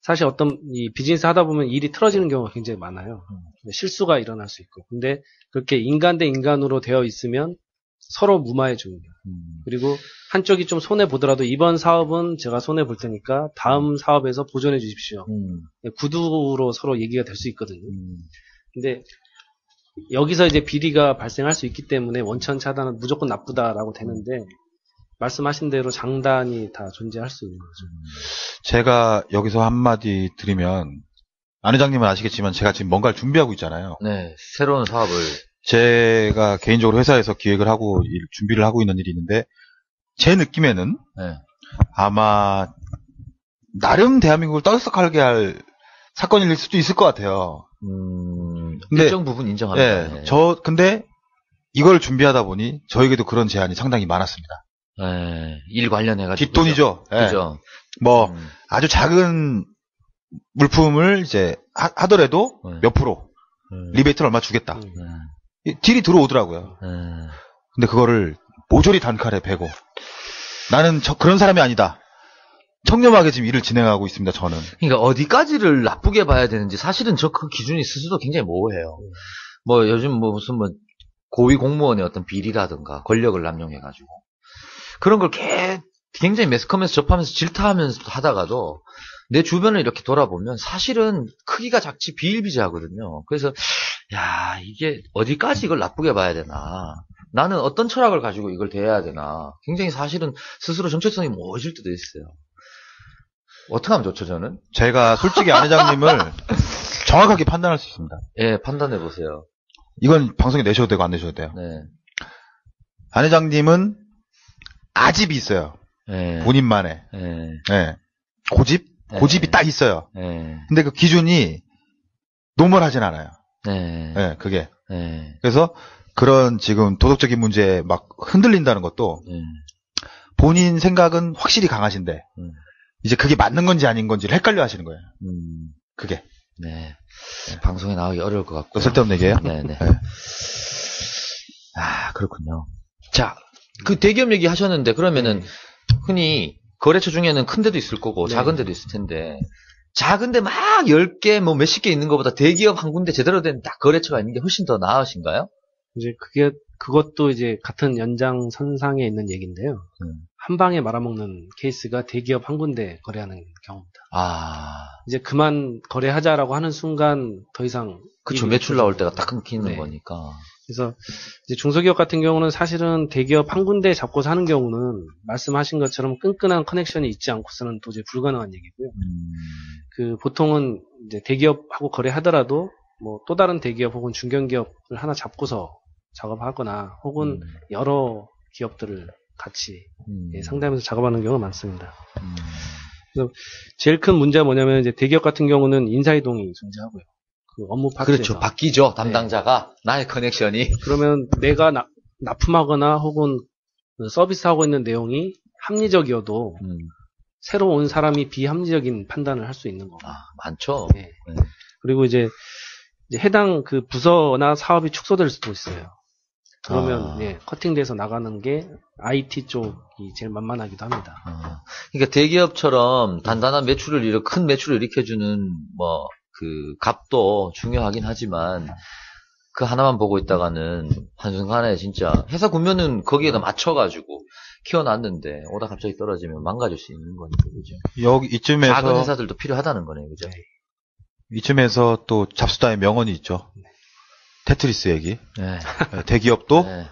사실 어떤 이 비즈니스 하다 보면 일이 틀어지는 경우가 굉장히 많아요. 실수가 일어날 수 있고. 근데 그렇게 인간 대 인간으로 되어 있으면 서로 무마해 주는 거예요. 그리고 한쪽이 좀 손해 보더라도 이번 사업은 제가 손해 볼 테니까 다음 사업에서 보존해 주십시오. 구두로 서로 얘기가 될 수 있거든요. 근데 여기서 이제 비리가 발생할 수 있기 때문에 원천 차단은 무조건 나쁘다라고 되는데 말씀하신 대로 장단이 다 존재할 수 있는 거죠. 제가 여기서 한마디 드리면 안 회장님은 아시겠지만 제가 지금 뭔가를 준비하고 있잖아요. 네, 새로운 사업을 제가 개인적으로 회사에서 기획을 하고 준비를 하고 있는 일이 있는데 제 느낌에는 네. 아마 나름 대한민국을 떠들썩하게 할 사건일 수도 있을 것 같아요. 근데, 일정 부분 인정합니다. 네, 근데 이걸 준비하다 보니 저에게도 그런 제안이 상당히 많았습니다. 네, 일 관련해가지고. 뒷돈이죠. 그죠. 뭐 아주 작은 물품을 이제 하더라도 네. 몇 프로 리베이트를 얼마 주겠다. 딜이 들어오더라고요. 네. 근데 그거를 모조리 단칼에 베고 나는 그런 사람이 아니다. 청렴하게 지금 일을 진행하고 있습니다. 저는. 그러니까 어디까지를 나쁘게 봐야 되는지 사실은 저 그 기준이 스스로 굉장히 모호해요. 뭐 요즘 뭐 무슨 뭐 고위 공무원의 어떤 비리라든가 권력을 남용해가지고 그런 걸 굉장히 매스컴에서 접하면서 질타하면서 하다가도 내 주변을 이렇게 돌아보면 사실은 크기가 작지 비일비재하거든요. 그래서 야 이게 어디까지 이걸 나쁘게 봐야 되나, 나는 어떤 철학을 가지고 이걸 대해야 되나, 굉장히 사실은 스스로 정체성이 모호해질 때도 있어요. 어떻게 하면 좋죠, 저는? 제가 솔직히 안 회장님을 정확하게 판단할 수 있습니다. 예, 판단해 보세요. 이건 방송에 내셔도 되고 안 내셔도 돼요. 네. 안 회장님은 아집이 있어요. 예. 본인만의. 예. 예. 고집이 네. 딱 있어요. 예. 근데 그 기준이 노멀하진 않아요. 예. 예, 그게. 예. 그래서 그런 지금 도덕적인 문제에 막 흔들린다는 것도 예. 본인 생각은 확실히 강하신데 이제 그게 맞는 건지 아닌 건지를 헷갈려 하시는 거예요. 그게. 네. 방송에 나오기 어려울 것 같고. 쓸데없는 얘기예요? 네네. 네. 아, 그렇군요. 자, 그 대기업 얘기 하셨는데, 그러면은, 흔히, 거래처 중에는 큰 데도 있을 거고, 네. 작은 데도 있을 텐데, 작은데 막 10개, 뭐 몇십 개 있는 것보다 대기업 한 군데 제대로 된 딱 거래처가 있는 게 훨씬 더 나으신가요? 이제 그것도 이제 같은 연장선상에 있는 얘기인데요. 한 방에 말아먹는 케이스가 대기업 한 군데 거래하는 경우입니다. 아, 이제 그만 거래하자라고 하는 순간 더 이상 그쵸. 일이 매출 나올 때가 없어져요. 딱 끊기는 네. 거니까. 그래서 이제 중소기업 같은 경우는 사실은 대기업 한 군데 잡고서 하는 경우는 말씀하신 것처럼 끈끈한 커넥션이 있지 않고서는 도저히 불가능한 얘기고요. 그 보통은 이제 대기업하고 거래하더라도 뭐 또 다른 대기업 혹은 중견기업을 하나 잡고서 작업하거나 혹은 여러 기업들을 같이 상대하면서 작업하는 경우가 많습니다. 그래서 제일 큰 문제가 뭐냐면 이제 대기업 같은 경우는 인사이동이 존재하고요. 그 업무 파트에서. 그렇죠. 바뀌죠. 담당자가. 나의 커넥션이. 그러면 내가 납품하거나 혹은 서비스하고 있는 내용이 합리적이어도 새로 온 사람이 비합리적인 판단을 할 수 있는 거고. 아, 많죠. 네. 그리고 이제 해당 그 부서나 사업이 축소될 수도 있어요. 그러면 예, 커팅돼서 나가는 게 IT 쪽이 제일 만만하기도 합니다. 그러니까 대기업처럼 단단한 큰 매출을 일으켜주는 뭐 그 값도 중요하긴 하지만 그 하나만 보고 있다가는 한순간에 진짜 회사 구면은 거기에다 맞춰가지고 키워놨는데 오다 갑자기 떨어지면 망가질 수 있는 거니까, 그죠? 이쯤에서 작은 회사들도 필요하다는 거네요, 그죠? 이쯤에서 또 잡수다의 명언이 있죠. 테트리스 얘기. 네. 대기업도 네.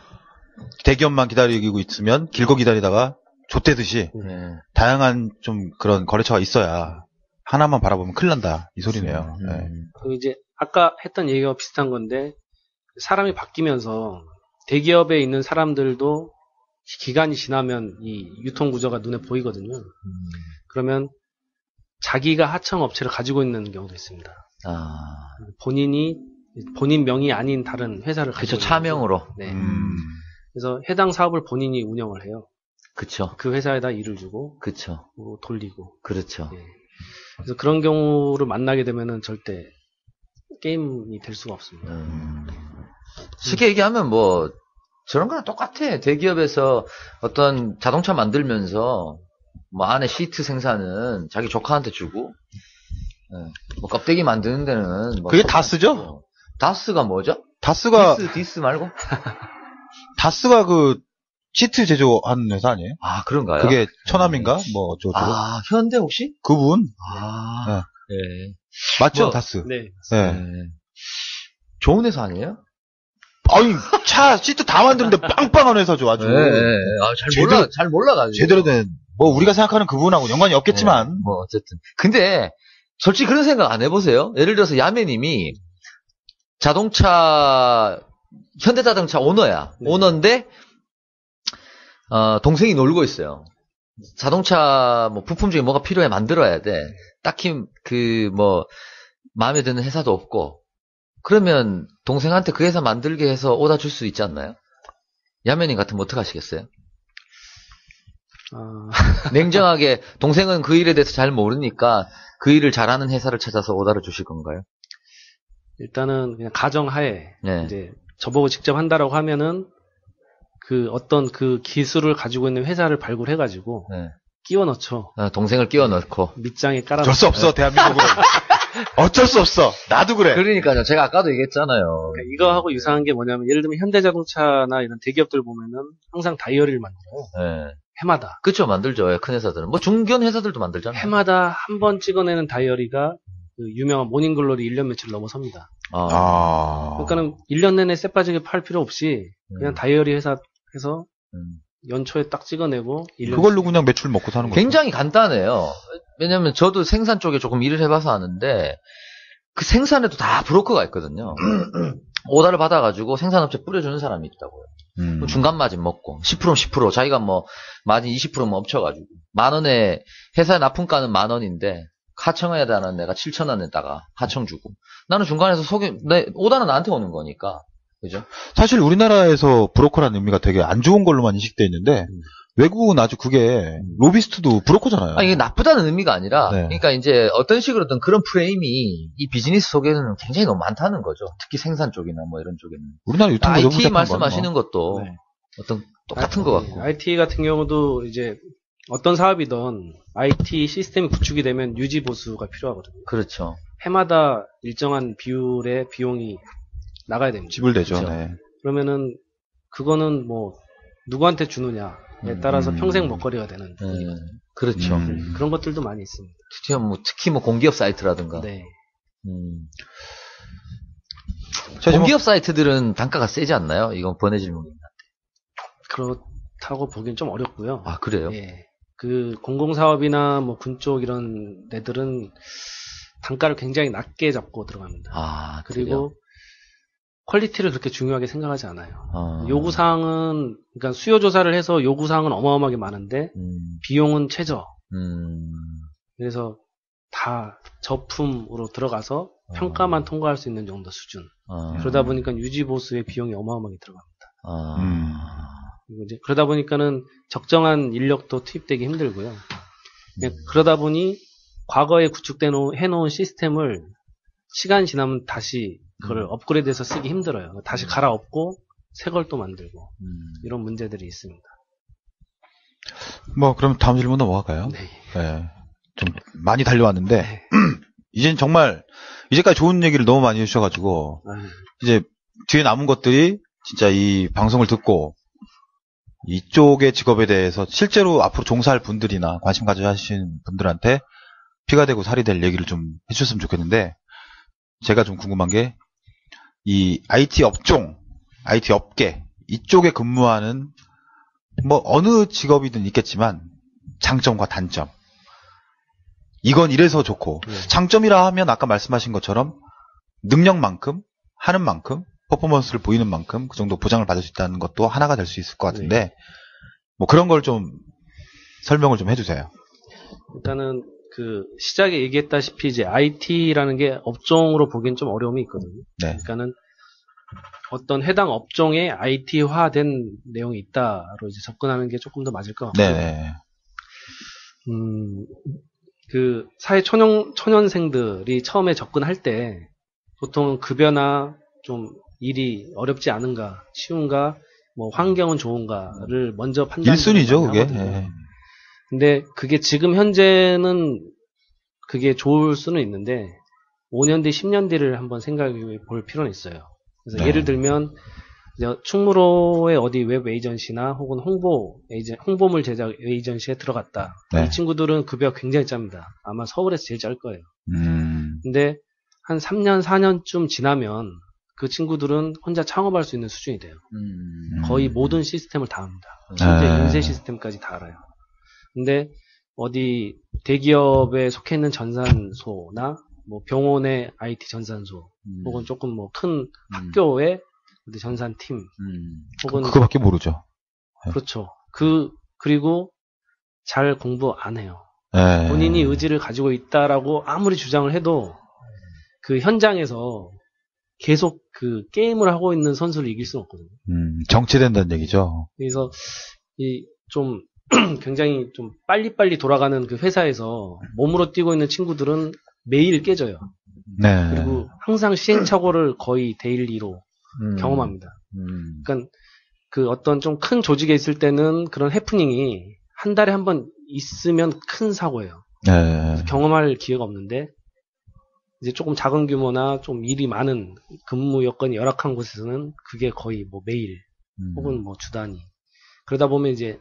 대기업만 기다리고 있으면 길고 기다리다가 좆대듯이 네. 다양한 좀 그런 거래처가 있어야 하나만 바라보면 큰일 난다. 이 소리네요. 네. 그리고 이제 아까 했던 얘기와 비슷한 건데 사람이 바뀌면서 대기업에 있는 사람들도 기간이 지나면 이 유통 구조가 눈에 보이거든요. 그러면 자기가 하청 업체를 가지고 있는 경우도 있습니다. 본인 명이 아닌 다른 회사를 가지고 그쵸, 있는 차명으로. 거죠. 네. 그래서 해당 사업을 본인이 운영을 해요. 그쵸. 그 회사에다 일을 주고 그쵸. 돌리고. 그렇죠. 네. 그래서 그런 경우를 만나게 되면은 절대 게임이 될 수가 없습니다. 쉽게 얘기하면 뭐 저런 거랑 똑같아. 대기업에서 어떤 자동차 만들면서 뭐 안에 시트 생산은 자기 조카한테 주고, 뭐 껍데기 만드는 데는 뭐 그게 다스죠? 다스가 뭐죠? 다스가 디스 말고? 다스가 그 시트 제조하는 회사 아니에요? 아, 그런가요? 그게 천암인가? 뭐 어쩌고. 아, 현대 혹시? 그분 아, 네. 맞죠? 뭐, 다스. 네. 네. 좋은 회사 아니에요? 아니 차 시트 다 만드는데 빵빵한 회사죠 아주. 아, 잘 몰라가지고. 제대로 된 뭐 우리가 생각하는 그분하고 연관이 없겠지만. 뭐 어쨌든. 근데 솔직히 그런 생각 안 해보세요? 예를 들어서 야매님이 현대자동차 오너야. 오너인데 동생이 놀고 있어요. 자동차 뭐 부품 중에 뭐가 필요해 만들어야 돼. 딱히 그 뭐 마음에 드는 회사도 없고. 그러면 동생한테 그 회사 만들게 해서 오다 줄 수 있지 않나요? 야매님 같으면 어떻게 하시겠어요? 냉정하게 동생은 그 일에 대해서 잘 모르니까 그 일을 잘하는 회사를 찾아서 오다를 주실 건가요? 일단은 그냥 가정하에 네. 이제 저보고 직접 한다라고 하면은 그 어떤 그 기술을 가지고 있는 회사를 발굴해가지고 네. 끼워 넣죠. 동생을 끼워 넣고. 밑장에 깔아. 어쩔 수 없어, 대한민국은. 어쩔 수 없어. 나도 그래. 그러니까요. 제가 아까도 얘기했잖아요. 그러니까 이거하고 유사한 게 뭐냐면 예를 들면 현대자동차나 이런 대기업들 보면은 항상 다이어리를 만들어요. 네. 해마다. 그쵸, 만들죠. 예, 큰 회사들은. 뭐 중견 회사들도 만들잖아요. 해마다 한 번 찍어내는 다이어리가 그 유명한 모닝글로리 1년 매출 넘어섭니다. 그러니까는 1년 내내 쎄빠지게 팔 필요 없이 그냥 다이어리 회사 해서 연초에 딱 찍어내고 1년 그걸로 그냥 매출 먹고 사는 거죠. 굉장히 간단해요. 왜냐면 저도 생산 쪽에 조금 일을 해봐서 아는데 그 생산에도 다 브로커가 있거든요. 오다를 받아가지고 생산업체 뿌려주는 사람이 있다고요. 중간 마진 먹고 10%면 10% 자기가 뭐 마진 20%면 엎쳐가지고 10,000원에 회사에 납품가는 10,000원인데 하청해야 되는 내가 7,000원에다가 하청 주고 나는 중간에서 오다는 나한테 오는 거니까 그죠? 사실 우리나라에서 브로커라는 의미가 되게 안 좋은 걸로만 인식돼 있는데 외국은 아주 그게 로비스트도 브로커잖아요. 이게 나쁘다는 의미가 아니라 네. 그러니까 이제 어떤 식으로든 그런 프레임이 이 비즈니스 속에는 굉장히 너무 많다는 거죠. 특히 생산 쪽이나 뭐 이런 쪽에는. 우리나라 유튜브 너무 IT 복잡한 말씀하시는 건 것도 네. 어떤 똑같은 것 같고. IT 같은 경우도 이제 어떤 사업이든 IT 시스템이 구축이 되면 유지 보수가 필요하거든요. 그렇죠. 해마다 일정한 비율의 비용이 나가야 됩니다. 지불되죠. 그렇죠. 네. 그러면은 그거는 뭐 누구한테 주느냐에 따라서 평생 먹거리가 되는 그렇죠. 그런 것들도 많이 있습니다. 특히 뭐 공기업 사이트라든가. 네. 공기업 사이트들은 단가가 세지 않나요? 이건 번외 질문입니다. 그렇다고 보기엔 좀 어렵고요. 아, 그래요? 예. 그 공공사업이나 뭐 군 쪽 이런 데들은 단가를 굉장히 낮게 잡고 들어갑니다. 아, 그리고 퀄리티를 그렇게 중요하게 생각하지 않아요. 아. 요구사항은, 그러니까 수요 조사를 해서 요구사항은 어마어마하게 많은데, 비용은 최저. 그래서 다 저품으로 들어가서 평가만 통과할 수 있는 정도 수준. 그러다 보니까 유지보수의 비용이 어마어마하게 들어갑니다. 그리고 이제 그러다 보니까는 적정한 인력도 투입되기 힘들고요. 그러다 보니 과거에 해놓은 시스템을 시간 지나면 다시 그걸 업그레이드해서 쓰기 힘들어요. 다시 갈아엎고 새 걸 또 만들고 이런 문제들이 있습니다. 뭐 그럼 다음 질문 넘어갈까요? 네. 네. 좀 많이 달려왔는데 이젠 정말 이제까지 좋은 얘기를 너무 많이 해주셔가지고 이제 뒤에 남은 것들이 진짜 이 방송을 듣고 이쪽의 직업에 대해서 실제로 앞으로 종사할 분들이나 관심 가져 하시는 분들한테 피가 되고 살이 될 얘기를 좀 해주셨으면 좋겠는데 제가 좀 궁금한 게 이 IT 업종, IT 업계 이쪽에 근무하는 뭐 어느 직업이든 있겠지만 장점과 단점 이건 이래서 좋고 장점이라 하면 아까 말씀하신 것처럼 능력만큼 하는 만큼 퍼포먼스를 보이는 만큼 그 정도 보장을 받을 수 있다는 것도 하나가 될 수 있을 것 같은데 뭐 그런 걸 좀 설명을 좀 해주세요. 일단은 그 시작에 얘기했다시피 이제 IT라는 게 업종으로 보기엔 좀 어려움이 있거든요. 네. 그러니까는 어떤 해당 업종에 IT화된 내용이 있다로 이제 접근하는 게 조금 더 맞을 것 같고요. 네. 그 사회 초년생들이 처음에 접근할 때 보통 급여나 좀 일이 어렵지 않은가, 쉬운가, 뭐 환경은 좋은가를 먼저 판단하는 1순위죠, 그게. 네. 근데 그게 지금 현재는 그게 좋을 수는 있는데 5년 뒤, 10년 뒤를 한번 생각해 볼 필요는 있어요. 그래서 네. 예를 들면 이제 충무로의 어디 웹 에이전시나 혹은 홍보물 제작 에이전시에 들어갔다. 네. 이 친구들은 급여가 굉장히 짭니다. 아마 서울에서 제일 짤 거예요. 근데 한 3년, 4년쯤 지나면 그 친구들은 혼자 창업할 수 있는 수준이 돼요. 거의 모든 시스템을 다 합니다. 심지어 인쇄 시스템까지 다 알아요. 근데 어디 대기업에 속해 있는 전산소나 뭐 병원의 IT 전산소 혹은 조금 뭐 큰 학교의 전산팀 혹은 그거밖에 모르죠. 그렇죠. 그리고 잘 공부 안 해요. 네. 본인이 의지를 가지고 있다라고 아무리 주장을 해도 그 현장에서 계속 그 게임을 하고 있는 선수를 이길 수는 없거든요. 정체된다는 얘기죠. 그래서 이 좀 굉장히 좀 빨리빨리 돌아가는 그 회사에서 몸으로 뛰고 있는 친구들은 매일 깨져요. 네. 그리고 항상 시행착오를 거의 데일리로 경험합니다. 그러니까 그 어떤 좀 큰 조직에 있을 때는 그런 해프닝이 한 달에 한 번 있으면 큰 사고예요. 네. 경험할 기회가 없는데 이제 조금 작은 규모나 좀 일이 많은 근무 여건이 열악한 곳에서는 그게 거의 뭐 매일 혹은 뭐 주 단위. 그러다 보면 이제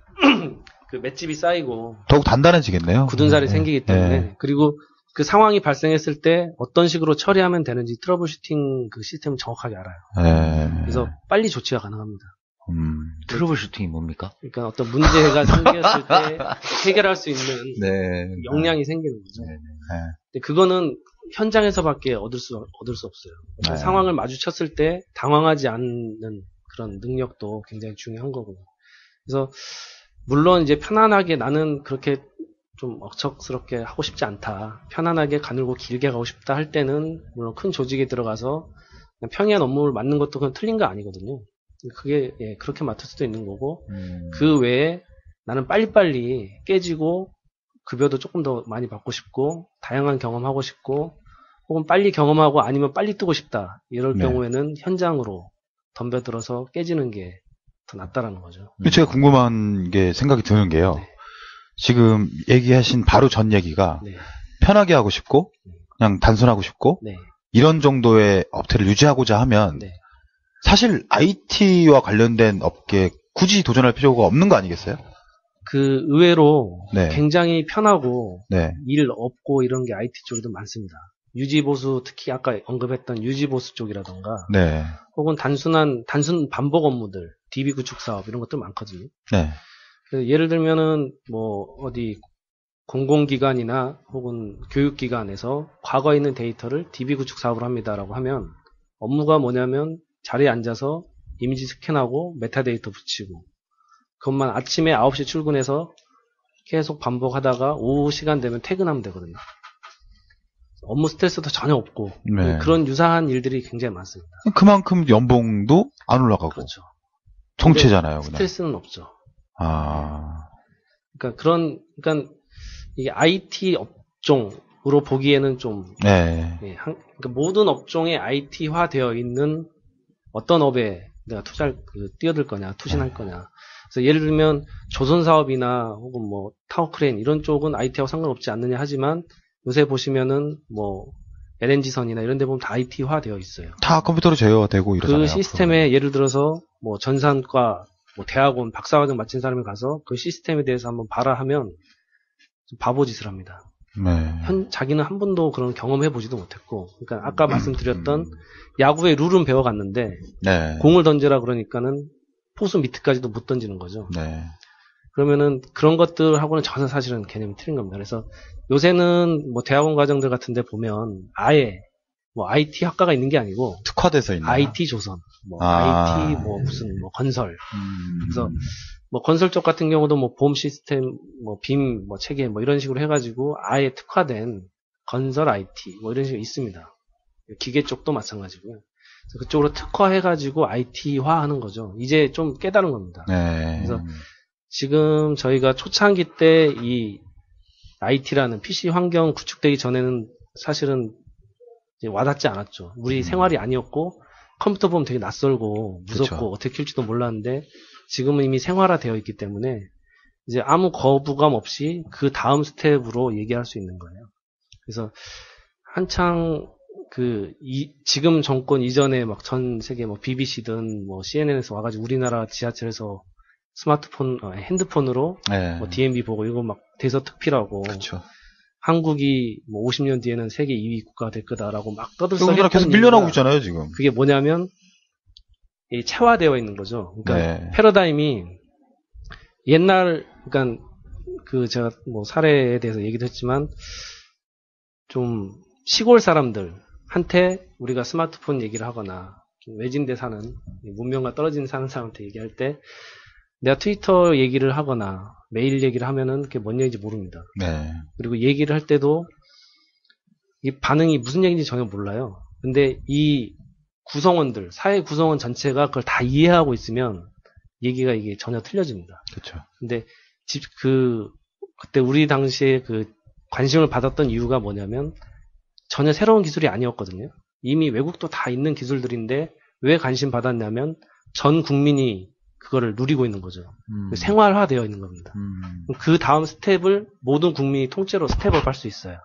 그 맷집이 쌓이고 더욱 단단해지겠네요. 굳은 살이 네. 생기기 때문에 네. 그리고 그 상황이 발생했을 때 어떤 식으로 처리하면 되는지 트러블 슈팅 그 시스템을 정확하게 알아요. 네. 그래서 빨리 조치가 가능합니다. 트러블 슈팅이 뭡니까? 그러니까 어떤 문제가 생겼을 때 해결할 수 있는 네. 역량이 생기는 거죠. 네. 근데 그거는 현장에서밖에 얻을 수 없어요. 어떤 네. 상황을 마주쳤을 때 당황하지 않는 그런 능력도 굉장히 중요한 거고요. 그래서 물론 이제 편안하게 나는 그렇게 좀 억척스럽게 하고 싶지 않다. 편안하게 가늘고 길게 가고 싶다 할 때는 물론 큰 조직에 들어가서 그냥 평이한 업무를 맡는 것도 그건 틀린 거 아니거든요. 그게 예, 그렇게 맡을 수도 있는 거고 그 외에 나는 빨리빨리 깨지고 급여도 조금 더 많이 받고 싶고 다양한 경험하고 싶고 혹은 빨리 경험하고 아니면 빨리 뜨고 싶다. 이럴 네. 경우에는 현장으로 덤벼들어서 깨지는 게 더 낫다라는 거죠. 제가 궁금한 게 생각이 드는 게요. 네. 지금 얘기하신 바로 전 얘기가 네. 편하게 하고 싶고 그냥 단순하고 싶고 네. 이런 정도의 업태를 유지하고자 하면 네. 사실 IT와 관련된 업계에 굳이 도전할 필요가 없는 거 아니겠어요? 그 의외로 네. 굉장히 편하고 네. 일 없고 이런 게 IT 쪽에도 많습니다. 유지보수 특히 아까 언급했던 유지보수 쪽이라던가 네. 혹은 단순 반복 업무들 DB 구축 사업 이런 것들 많거든요. 네. 그래서 예를 들면은 뭐 어디 공공기관이나 혹은 교육기관에서 과거에 있는 데이터를 DB 구축 사업을 합니다라고 하면 업무가 뭐냐면 자리에 앉아서 이미지 스캔하고 메타데이터 붙이고 그것만 아침에 9시 출근해서 계속 반복하다가 오후 시간 되면 퇴근하면 되거든요. 업무 스트레스도 전혀 없고 네. 그런 유사한 일들이 굉장히 많습니다. 그만큼 연봉도 안 올라가고 그렇죠. 정체잖아요. 그냥. 스트레스는 없죠. 아. 그러니까 이게 IT 업종으로 보기에는 좀 네. 예, 그러니까 모든 업종에 IT화 되어 있는 어떤 업에 내가 뛰어들 거냐, 투신할 거냐. 그래서 예를 들면 조선사업이나 혹은 뭐 타워크레인 이런 쪽은 IT하고 상관없지 않느냐 하지만 요새 보시면은 뭐 LNG선이나 이런 데 보면 다 IT화 되어 있어요. 다 컴퓨터로 제어되고 이러잖아요. 그 시스템에 예를 들어서 뭐 전산과 뭐 대학원 박사과정 마친 사람이 가서 그 시스템에 대해서 한번 봐라 하면 좀 바보짓을 합니다. 네. 자기는 한 번도 그런 경험해 보지도 못했고, 그러니까 아까 말씀드렸던 야구의 룰은 배워갔는데 네. 공을 던져라 그러니까는 포수 밑까지도 못 던지는 거죠. 네. 그러면은 그런 것들하고는 전혀 사실은 개념이 틀린 겁니다. 그래서 요새는 뭐 대학원 과정들 같은데 보면 아예 뭐 IT 학과가 있는 게 아니고 특화돼서 있는 IT 조선, 뭐 아. IT 뭐 무슨 뭐 건설. 그래서 뭐 건설 쪽 같은 경우도 뭐 보험 시스템, 뭐 빔, 뭐 체계 뭐 이런 식으로 해가지고 아예 특화된 건설 IT 뭐 이런 식으로 있습니다. 기계 쪽도 마찬가지고요. 그래서 그쪽으로 특화해가지고 IT화하는 거죠. 이제 좀 깨달은 겁니다. 네. 그래서 지금 저희가 초창기 때 이 IT라는 PC 환경 구축되기 전에는 사실은 이제 와닿지 않았죠. 우리 생활이 아니었고 컴퓨터 보면 되게 낯설고 무섭고 그쵸. 어떻게 킬지도 몰랐는데 지금은 이미 생활화되어 있기 때문에 이제 아무 거부감 없이 그 다음 스텝으로 얘기할 수 있는 거예요. 그래서 한창 지금 정권 이전에 막 전 세계 뭐 BBC든 뭐 CNN에서 와가지고 우리나라 지하철에서 스마트폰, 핸드폰으로 네. 뭐 DMB 보고 이거 막 대서특필하고 그렇죠. 한국이 뭐 50년 뒤에는 세계 2위 국가가 될 거다라고 막 떠들썩 우리나라 계속 밀려나고 있잖아요, 지금. 그게 뭐냐면 이 체화되어 있는 거죠. 그러니까 네. 패러다임이 옛날 그러니까 제가 뭐 사례에 대해서 얘기도 했지만 좀 시골 사람들한테 우리가 스마트폰 얘기를 하거나 좀 외진데 사는 문명과 떨어진 사는 사람한테 얘기할 때 내가 트위터 얘기를 하거나 메일 얘기를 하면은 그게 뭔 얘기인지 모릅니다. 네. 그리고 얘기를 할 때도 이 반응이 무슨 얘기인지 전혀 몰라요. 근데 이 구성원들, 사회 구성원 전체가 그걸 다 이해하고 있으면 얘기가 이게 전혀 틀려집니다. 그렇죠. 근데 그때 우리 당시에 그 관심을 받았던 이유가 뭐냐면 전혀 새로운 기술이 아니었거든요. 이미 외국도 다 있는 기술들인데 왜 관심 받았냐면 전 국민이 그거를 누리고 있는 거죠. 생활화되어 있는 겁니다. 그 다음 스텝을 모든 국민이 통째로 스텝업 할 수 있어요.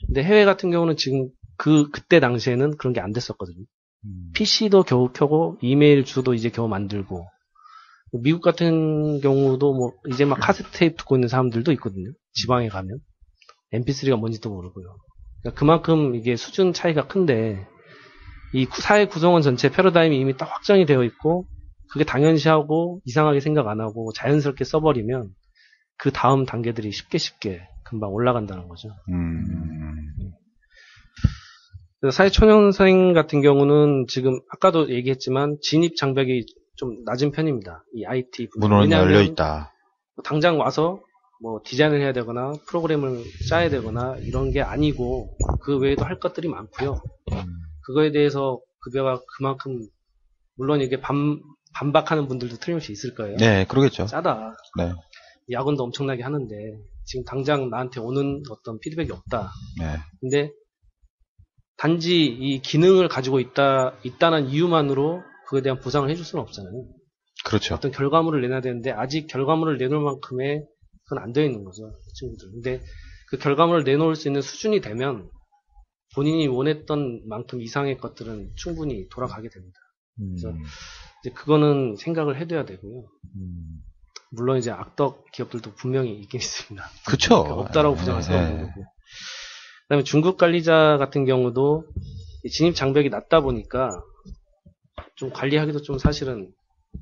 근데 해외 같은 경우는 지금 그때 당시에는 그런 게 안 됐었거든요. PC도 겨우 켜고 이메일 주도 이제 겨우 만들고 미국 같은 경우도 뭐 이제 막 카세트 테이프 듣고 있는 사람들도 있거든요. 지방에 가면 MP3가 뭔지도 모르고요. 그러니까 그만큼 이게 수준 차이가 큰데 이 사회 구성원 전체 패러다임이 이미 딱 확정이 되어 있고 그게 당연시하고 이상하게 생각 안 하고 자연스럽게 써버리면 그 다음 단계들이 쉽게 금방 올라간다는 거죠. 그래서 사회초년생 같은 경우는 지금 아까도 얘기했지만 진입 장벽이 좀 낮은 편입니다. 이 IT 문호는 열려 있다. 당장 와서 뭐 디자인을 해야 되거나 프로그램을 짜야 되거나 이런 게 아니고 그 외에도 할 것들이 많고요. 그거에 대해서 급여가 그만큼 물론 이게 반박하는 분들도 틀림없이 있을 거예요. 네, 그러겠죠. 짜다. 네. 야근도 엄청나게 하는데 지금 당장 나한테 오는 어떤 피드백이 없다. 네. 근데 단지 이 기능을 가지고 있다는 이유만으로 그거에 대한 보상을 해줄 수는 없잖아요. 그렇죠. 어떤 결과물을 내놔야 되는데 아직 결과물을 내놓을 만큼의 그건 안 되어 있는 거죠, 그 친구들. 근데 그 결과물을 내놓을 수 있는 수준이 되면 본인이 원했던 만큼 이상의 것들은 충분히 돌아가게 됩니다. 그래서 이제 그거는 생각을 해둬야 되고요. 물론 이제 악덕 기업들도 분명히 있긴 있습니다. 그쵸. 없다라고 부정할 수는 없는 거고. 그다음에 중급 관리자 같은 경우도 진입 장벽이 낮다 보니까 좀 관리하기도 좀 사실은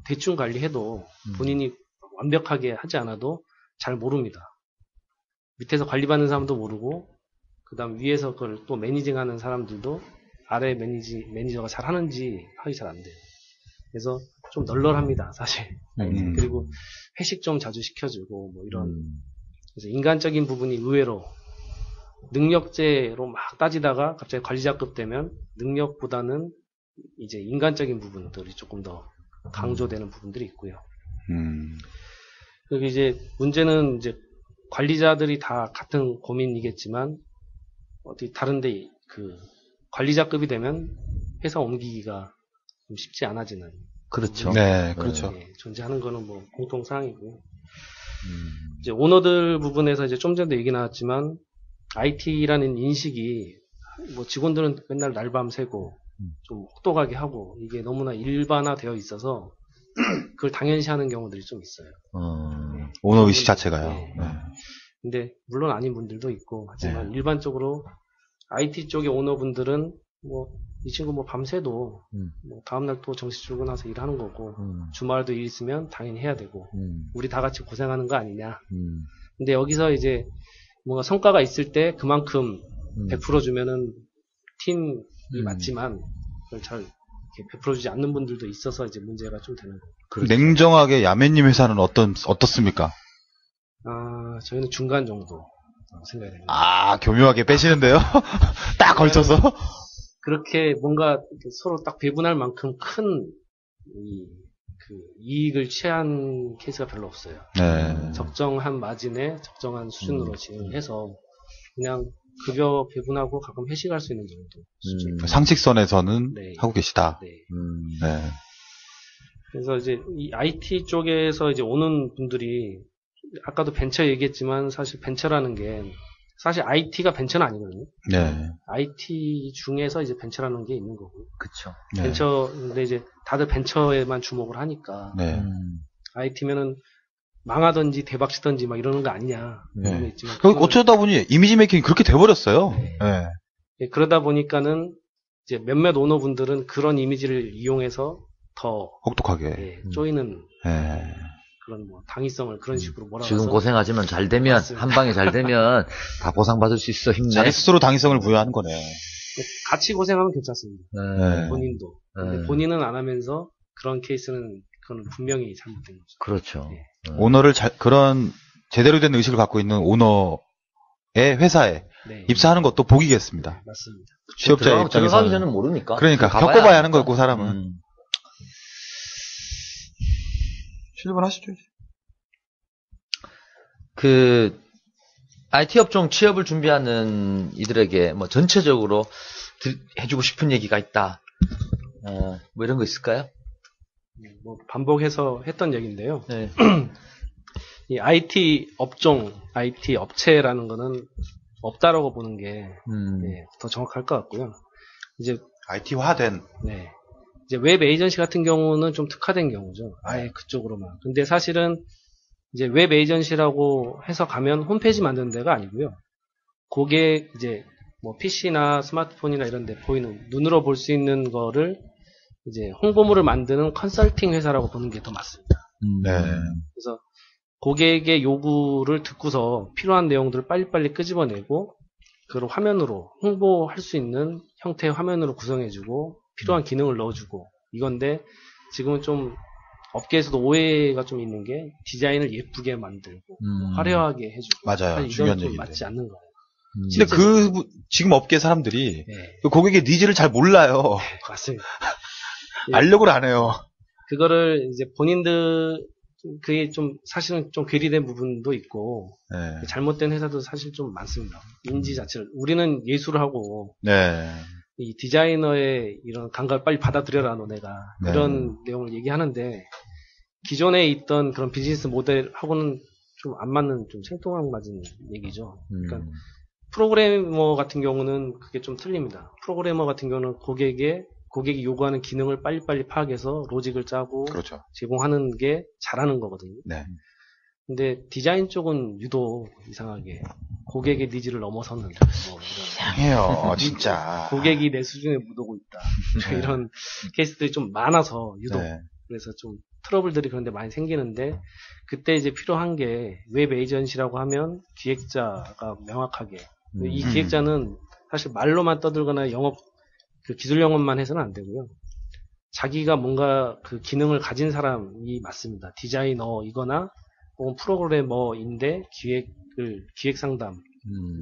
대충 관리해도 본인이 완벽하게 하지 않아도 잘 모릅니다. 밑에서 관리받는 사람도 모르고 그다음 위에서 그걸 또 매니징하는 사람들도 아래 매니저가 잘 하는지 하기 잘 안 돼요. 그래서 좀 널널합니다, 사실. 그리고 회식 좀 자주 시켜주고 뭐 이런. 그래서 인간적인 부분이 의외로 능력제로 막 따지다가 갑자기 관리자급 되면 능력보다는 이제 인간적인 부분들이 조금 더 강조되는 부분들이 있고요. 그리고 이제 문제는 이제 관리자들이 다 같은 고민이겠지만 어디 다른데 그 관리자급이 되면 회사 옮기기가 좀 쉽지 않아지는. 그렇죠. 네, 그렇죠. 네, 존재하는 거는 뭐 공통 사항이고요. 이제 오너들 부분에서 이제 좀 전에도 얘기 나왔지만 IT라는 인식이 뭐 직원들은 맨날 날밤 새고 좀 혹독하게 하고 이게 너무나 일반화되어 있어서 그걸 당연시하는 경우들이 좀 있어요. 오너 의식 자체가요. 네. 네. 근데 물론 아닌 분들도 있고 하지만 일반적으로 IT 쪽의 오너분들은 뭐 이 친구 뭐 밤새도 뭐 다음날 또 정시 출근해서 일하는 거고 주말도 일 있으면 당연히 해야 되고 우리 다 같이 고생하는 거 아니냐. 근데 여기서 이제 뭔가 성과가 있을 때 그만큼 100% 주면은 팀이 맞지만 그걸 잘 이렇게 100% 주지 않는 분들도 있어서 이제 문제가 좀 되는 거고. 그렇죠. 냉정하게 야매님 회사는 어떻습니까? 저희는 중간 정도 생각이 됩니다. 아, 교묘하게 빼시는데요? 딱 걸쳐서? 그렇게 뭔가 서로 딱 배분할 만큼 큰 이익을 취한 케이스가 별로 없어요. 네. 적정한 마진에 적정한 수준으로 진행해서 그냥 급여 배분하고 가끔 회식할 수 있는 정도 수준. 상식선에서는 네. 하고 계시다. 네. 네. 그래서 이제 이 IT 쪽에서 이제 오는 분들이 아까도 벤처 얘기했지만 사실 벤처라는 게 사실 IT가 벤처는 아니거든요. 네. IT 중에서 이제 벤처라는 게 있는 거고. 그쵸. 네. 벤처인데 이제 다들 벤처에만 주목을 하니까 네. IT면은 망하든지 대박치든지 막 이러는 거 아니냐. 이런 거 있지만 어쩌다 보니 이미지 메이킹이 그렇게 돼버렸어요. 네. 네. 예, 그러다 보니까는 이제 몇몇 오너분들은 그런 이미지를 이용해서 더 혹독하게. 쪼이는 네. 그런 뭐 당위성을 그런 식으로 몰아가서 지금 고생하지만 잘 되면 맞습니다. 한 방에 잘 되면 다 보상받을 수 있어. 힘내. 자기 스스로 당위성을 부여하는 거네. 같이 고생하면 괜찮습니다. 네. 본인도. 근데 네. 본인은 안 하면서 그런 케이스는 그건 분명히 잘못된 거죠. 그렇죠. 네. 오너를 그런 제대로 된 의식을 갖고 있는 오너의 회사에 네. 입사하는 것도 복이겠습니다. 맞습니다. 취업자의 들어가기 입장에서는. 전에는 모르니까. 그러니까 가봐야 겪어봐야 하는 아니까. 거고 사람은. 실습을 하시죠. 이제. 그 IT 업종 취업을 준비하는 이들에게 뭐 전체적으로 해주고 싶은 얘기가 있다. 뭐 이런 거 있을까요? 뭐 반복해서 했던 얘기인데요. 네. 이 IT 업종, IT 업체라는 거는 없다라고 보는 게 더 정확할 것 같고요. 이제 IT화된. 네. 이제 웹 에이전시 같은 경우는 좀 특화된 경우죠. 아예 그쪽으로만. 근데 사실은 이제 웹 에이전시라고 해서 가면 홈페이지 만드는 데가 아니고요. 그게 이제 뭐 PC나 스마트폰이나 이런 데 보이는 눈으로 볼 수 있는 거를 이제 홍보물을 만드는 컨설팅 회사라고 보는 게 더 맞습니다. 네. 그래서 고객의 요구를 듣고서 필요한 내용들을 빨리빨리 끄집어내고 그걸 화면으로 홍보할 수 있는 형태의 화면으로 구성해주고 필요한 기능을 넣어주고 이건데 지금은 좀 업계에서도 오해가 좀 있는 게 디자인을 예쁘게 만들고 화려하게 해주고 맞아요. 이건 중요한 좀 얘기인데. 맞지 않는 거예요. 근데 지금 업계 사람들이 네, 그 고객의 니즈를 잘 몰라요. 맞습니다. 알려고 안 해요. 그거를 이제 본인들 그게 좀 사실은 좀 괴리된 부분도 있고 네. 잘못된 회사도 사실 좀 많습니다. 인지 자체를 우리는 예술을 하고 네. 이 디자이너의 이런 감각을 빨리 받아들여라 너네가 네. 그런 내용을 얘기하는데 기존에 있던 그런 비즈니스 모델하고는 좀 안 맞는 좀 생뚱맞은 얘기죠. 그러니까 프로그래머 같은 경우는 그게 좀 틀립니다. 프로그래머 같은 경우는 고객이 요구하는 기능을 빨리빨리 파악해서 로직을 짜고 그렇죠. 제공하는 게 잘하는 거거든요. 네. 근데 디자인 쪽은 유독 이상하게 고객의 니즈를 넘어서는 뭐 이런 이상해요, 진짜. 고객이 내 수준에 못 오고 있다. 네. 이런 케이스들이 좀 많아서 유독 네. 그래서 좀 트러블들이 그런데 많이 생기는데 그때 이제 필요한 게 웹 에이전시라고 하면 기획자가 명확하게 이 기획자는 사실 말로만 떠들거나 영업 그 기술 영업만 해서는 안 되고요. 자기가 뭔가 그 기능을 가진 사람이 맞습니다. 디자이너이거나 혹은 프로그래머인데 기획 상담,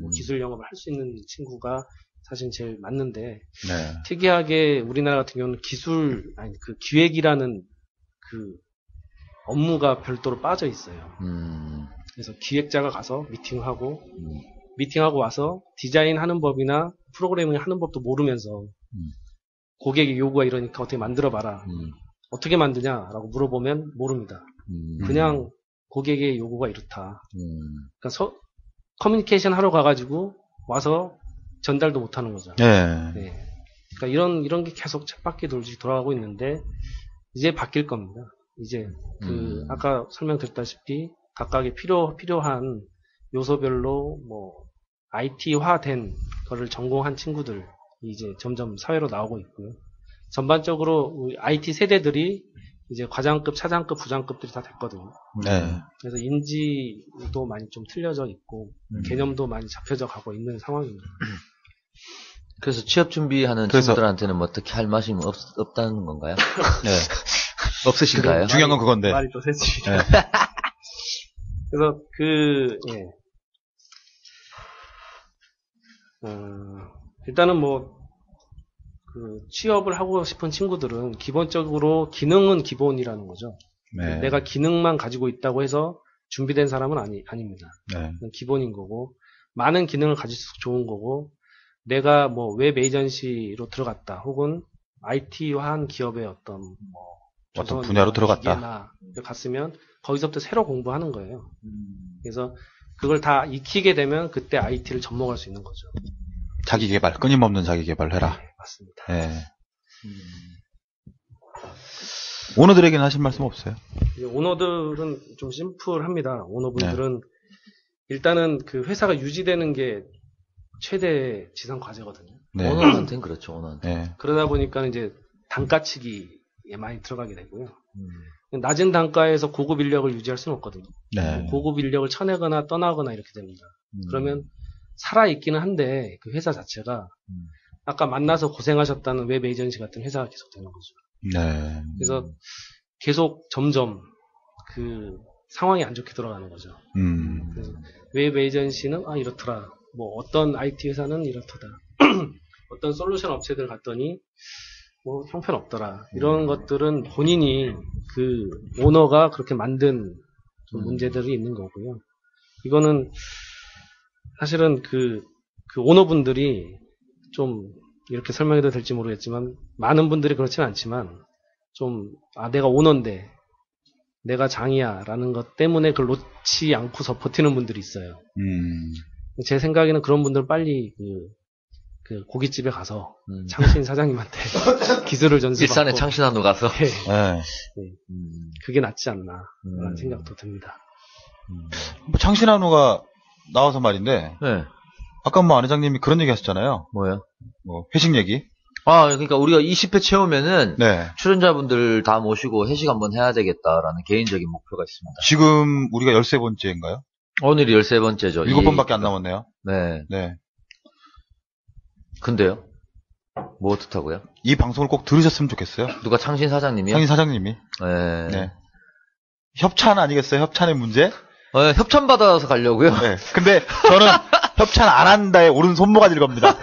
뭐 기술 영업을 할 수 있는 친구가 사실 제일 맞는데 네. 특이하게 우리나라 같은 경우는 그 기획이라는 그 업무가 별도로 빠져 있어요. 그래서 기획자가 가서 미팅하고 와서 디자인하는 법이나 프로그래밍 하는 법도 모르면서 고객의 요구가 이러니까 어떻게 만들어봐라. 어떻게 만드냐라고 물어보면 모릅니다. 그냥 고객의 요구가 이렇다. 그러니까 커뮤니케이션 하러 가가지고 와서 전달도 못하는 거죠. 네. 네. 그러니까 이런 게 계속 쳇바퀴 돌아가고 있는데 이제 바뀔 겁니다. 이제 아까 설명드렸다시피 각각의 필요한 요소별로 뭐 IT화된 거를 전공한 친구들 이제 점점 사회로 나오고 있고요. 전반적으로 IT 세대들이 이제 과장급, 차장급, 부장급들이 다 됐거든요. 네. 그래서 인지도 많이 좀 틀려져 있고 개념도 많이 잡혀져 가고 있는 상황입니다. 그래서 취업 준비하는 친구들한테는 뭐 어떻게 할 말씀이 없다는 건가요? 네. 없으신가요? 중요한 건 그건데. 말이 또 샜습니다. 네. 그래서 일단은 취업을 하고 싶은 친구들은 기본적으로 기능은 기본이라는 거죠. 네. 내가 기능만 가지고 있다고 해서 준비된 사람은 아닙니다. 네. 그건 기본인 거고, 많은 기능을 가질수록 좋은 거고, 내가 뭐 웹 에이전시로 들어갔다, 혹은 IT화한 기업의 어떤 분야로 들어갔다. 기계나 갔으면 거기서부터 새로 공부하는 거예요. 그래서 그걸 다 익히게 되면 그때 IT를 접목할 수 있는 거죠. 자기 개발, 끊임없는 자기 개발을 해라. 네, 맞습니다. 네. 오너들에게는 하실 말씀 없어요? 오너들은 좀 심플합니다. 오너분들은 일단은 그 회사가 유지되는 게 최대 지상 과제거든요. 네. 오너한테는 그렇죠, 오너한테. 네. 그러다 보니까 이제 단가치기에 많이 들어가게 되고요. 낮은 단가에서 고급 인력을 유지할 수는 없거든요. 네. 고급 인력을 쳐내거나 떠나거나 이렇게 됩니다. 그러면 살아있기는 한데 그 회사 자체가 아까 만나서 고생하셨다는 웹 에이전시 같은 회사가 계속 되는 거죠. 네. 그래서 계속 점점 그 상황이 안 좋게 돌아가는 거죠. 그래서 웹 에이전시는 이렇더라. 뭐 어떤 IT 회사는 이렇더라. 어떤 솔루션 업체들 갔더니 뭐 형편없더라. 이런 것들은 본인이 그 오너가 그렇게 만든 좀 문제들이 있는 거고요. 이거는 사실은 그 오너분들이 좀 이렇게 설명해도 될지 모르겠지만 많은 분들이 그렇지는 않지만 좀 내가 오너인데 내가 장이야라는 것 때문에 그걸 놓지 않고서 버티는 분들이 있어요. 제 생각에는 그런 분들 빨리 그 고깃집에 가서 창신 사장님한테 기술을 전수받고 일산에 창신한우 가서 그게 낫지 않나 라는 생각도 듭니다. 뭐 창신한우가 나와서 말인데 네. 아까 뭐 안 회장님이 그런 얘기 하셨잖아요. 뭐요? 뭐 회식 얘기. 그러니까 우리가 20회 채우면은 네. 출연자분들 다 모시고 회식 한번 해야 되겠다라는 개인적인 목표가 있습니다. 지금 우리가 13번째인가요? 오늘이 13번째죠. 7번밖에 안 남았네요. 네. 네. 근데요? 뭐 어떻다고요? 이 방송을 꼭 들으셨으면 좋겠어요. 누가 창신 사장님이요? 창신 사장님이. 네. 네. 협찬 아니겠어요? 협찬의 문제? 협찬 받아서 가려고요? 네. 근데 저는 협찬 안 한다에 오른 손모가지를 겁니다.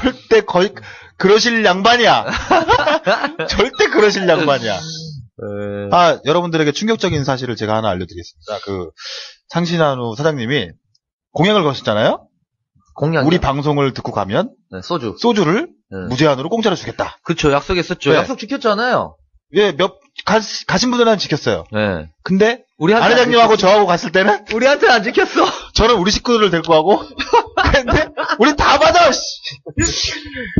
절대 거의 그러실 양반이야. 절대 그러실 양반이야. 여러분들에게 충격적인 사실을 제가 하나 알려드리겠습니다. 창신한우 사장님이 공약을 거셨잖아요. 공약. 우리 방송을 듣고 가면 네, 소주를 무제한으로 공짜로 주겠다. 그쵸, 약속했었죠. 네. 약속 지켰잖아요. 예, 가신 분들은 지켰어요. 네. 근데 우리한테 안 회장님하고 저하고 갔을 때는 우리한테는 안 지켰어. 저는 우리 식구들을 데리고 가고 근데 우리 다 받아.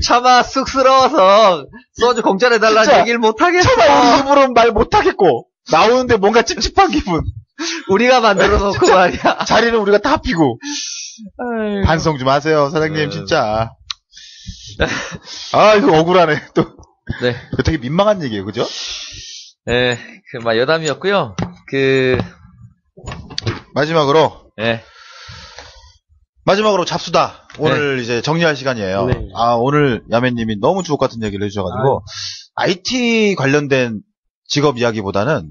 차마 쑥스러워서 소주 공짜로 해달라는 진짜. 얘기를 못하겠어. 차마 우리 입으로는 말 못하겠고 나오는데 뭔가 찝찝한 기분. 우리가 만들어 놓고 말이야. 자리는 우리가 다 피고. 반성 좀 하세요, 사장님. 진짜. 이거 억울하네. 또. 네. 되게 민망한 얘기예요, 그죠? 네, 여담이었고요. 마지막으로 잡수다. 오늘 이제 정리할 시간이에요. 네. 오늘 야매님이 너무 주옥 같은 얘기를 해주셔가지고 IT 관련된 직업 이야기보다는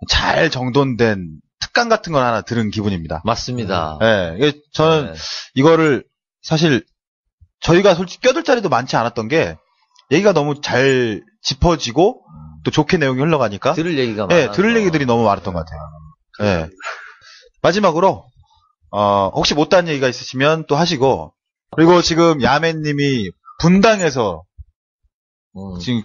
잘 정돈된 특강 같은 걸 하나 들은 기분입니다. 맞습니다. 네, 저는 이거를 사실 저희가 솔직히 껴들 자리도 많지 않았던 게 얘기가 너무 잘 짚어지고 또 좋게 내용이 흘러가니까 들을 얘기가 네, 많아서. 들을 얘기들이 너무 많았던 것 같아요. 네. 마지막으로 혹시 못다한 얘기가 있으시면 또 하시고 그리고 지금 야매님이 분당에서 지금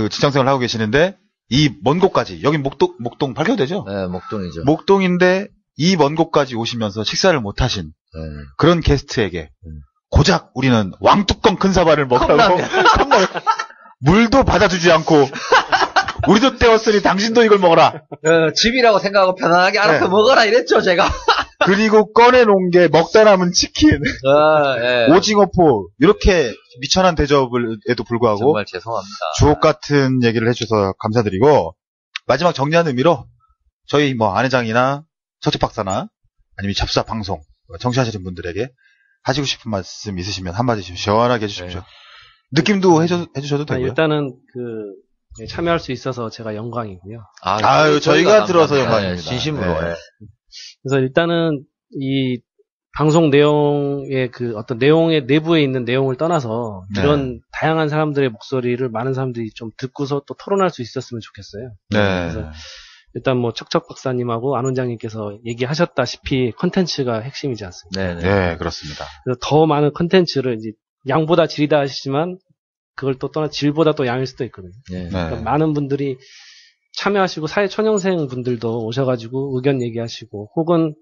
직장생활을 하고 계시는데 이 먼 곳까지 여긴 목동 밝혀도 되죠? 네, 목동이죠. 목동인데 이 먼 곳까지 오시면서 식사를 못 하신 그런 게스트에게 고작 우리는 왕뚜껑 큰 사발을 먹으라고 컵라면 물도 받아주지 않고 우리도 때웠으니 당신도 이걸 먹어라. 집이라고 생각하고 편안하게 알아서 먹어라 이랬죠 제가. 그리고 꺼내놓은 게 먹다 남은 치킨, 오징어포 이렇게 미천한 대접에도 불구하고 정말 죄송합니다. 주옥 같은 얘기를 해주셔서 감사드리고 마지막 정리하는 의미로 저희 안 회장이나 서측 박사나 아니면 잡사 방송 청취하시는 분들에게 하시고 싶은 말씀 있으시면 한마디 시원하게 해주십시오. 느낌도 해주셔도 되고요. 일단은 참여할 수 있어서 제가 영광이고요. 저희가 들어서 영광입니다. 진심으로. 네. 그래서 일단은 이 방송 내용의 어떤 내용의 내부에 있는 내용을 떠나서 이런 다양한 사람들의 목소리를 많은 사람들이 좀 듣고서 또 토론할 수 있었으면 좋겠어요. 네. 그래서 일단 척척 박사님하고 안 원장님께서 얘기하셨다시피 컨텐츠가 핵심이지 않습니까? 네, 그렇습니다. 그래서 더 많은 컨텐츠를 이제 양보다 질이다 하시지만 그걸 또 떠나 질보다 또 양일 수도 있거든요. 그러니까 많은 분들이 참여하시고 사회 초년생 분들도 오셔가지고 의견 얘기하시고 혹은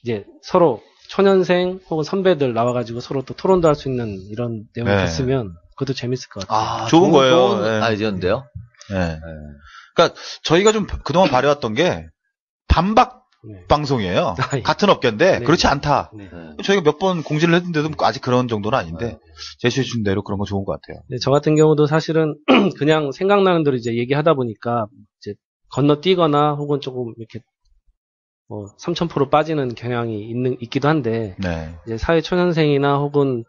이제 서로 초년생 혹은 선배들 나와가지고 서로 또 토론도 할 수 있는 이런 내용이 됐으면 그것도 재밌을 것 같아요. 좋은 거예요. 좋은 아이디어인데요. 그러니까 저희가 좀 그동안 발휘했던 게 반박 방송이에요. 같은 업계인데 그렇지 않다. 저희가 몇 번 공지를 했는데도 아직 그런 정도는 아닌데 제시해 준 대로 그런 거 좋은 것 같아요. 저 같은 경우도 사실은 그냥 생각나는 대로 이제 얘기하다 보니까 이제 건너뛰거나 혹은 조금 이렇게 3000% 빠지는 경향이 있기도 한데 이제 사회 초년생이나 혹은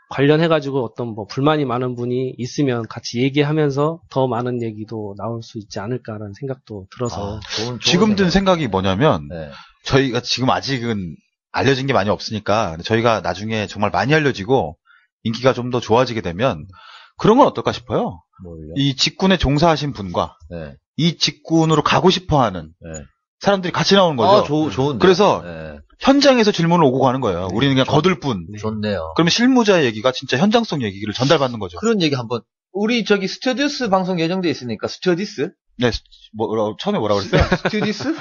관련해가지고 어떤 불만이 많은 분이 있으면 같이 얘기하면서 더 많은 얘기도 나올 수 있지 않을까라는 생각도 들어서 지금 든 생각이 뭐냐면 저희가 지금 아직은 알려진 게 많이 없으니까 저희가 나중에 정말 많이 알려지고 인기가 좀 더 좋아지게 되면 그런 건 어떨까 싶어요. 뭘요? 이 직군에 종사하신 분과 이 직군으로 가고 싶어하는 사람들이 같이 나오는 거죠. 좋은데. 그래서 네. 현장에서 질문을 오고 가는 거예요. 우리는 그냥 거들 뿐. 좋네요. 그러면 실무자의 얘기가 진짜 현장성 얘기를 전달받는 거죠. 그런 얘기 한번. 우리 저기 스튜디오스 방송 예정돼 있으니까 스튜디스? 네, 처음에 뭐라 그랬어요? 스튜디스?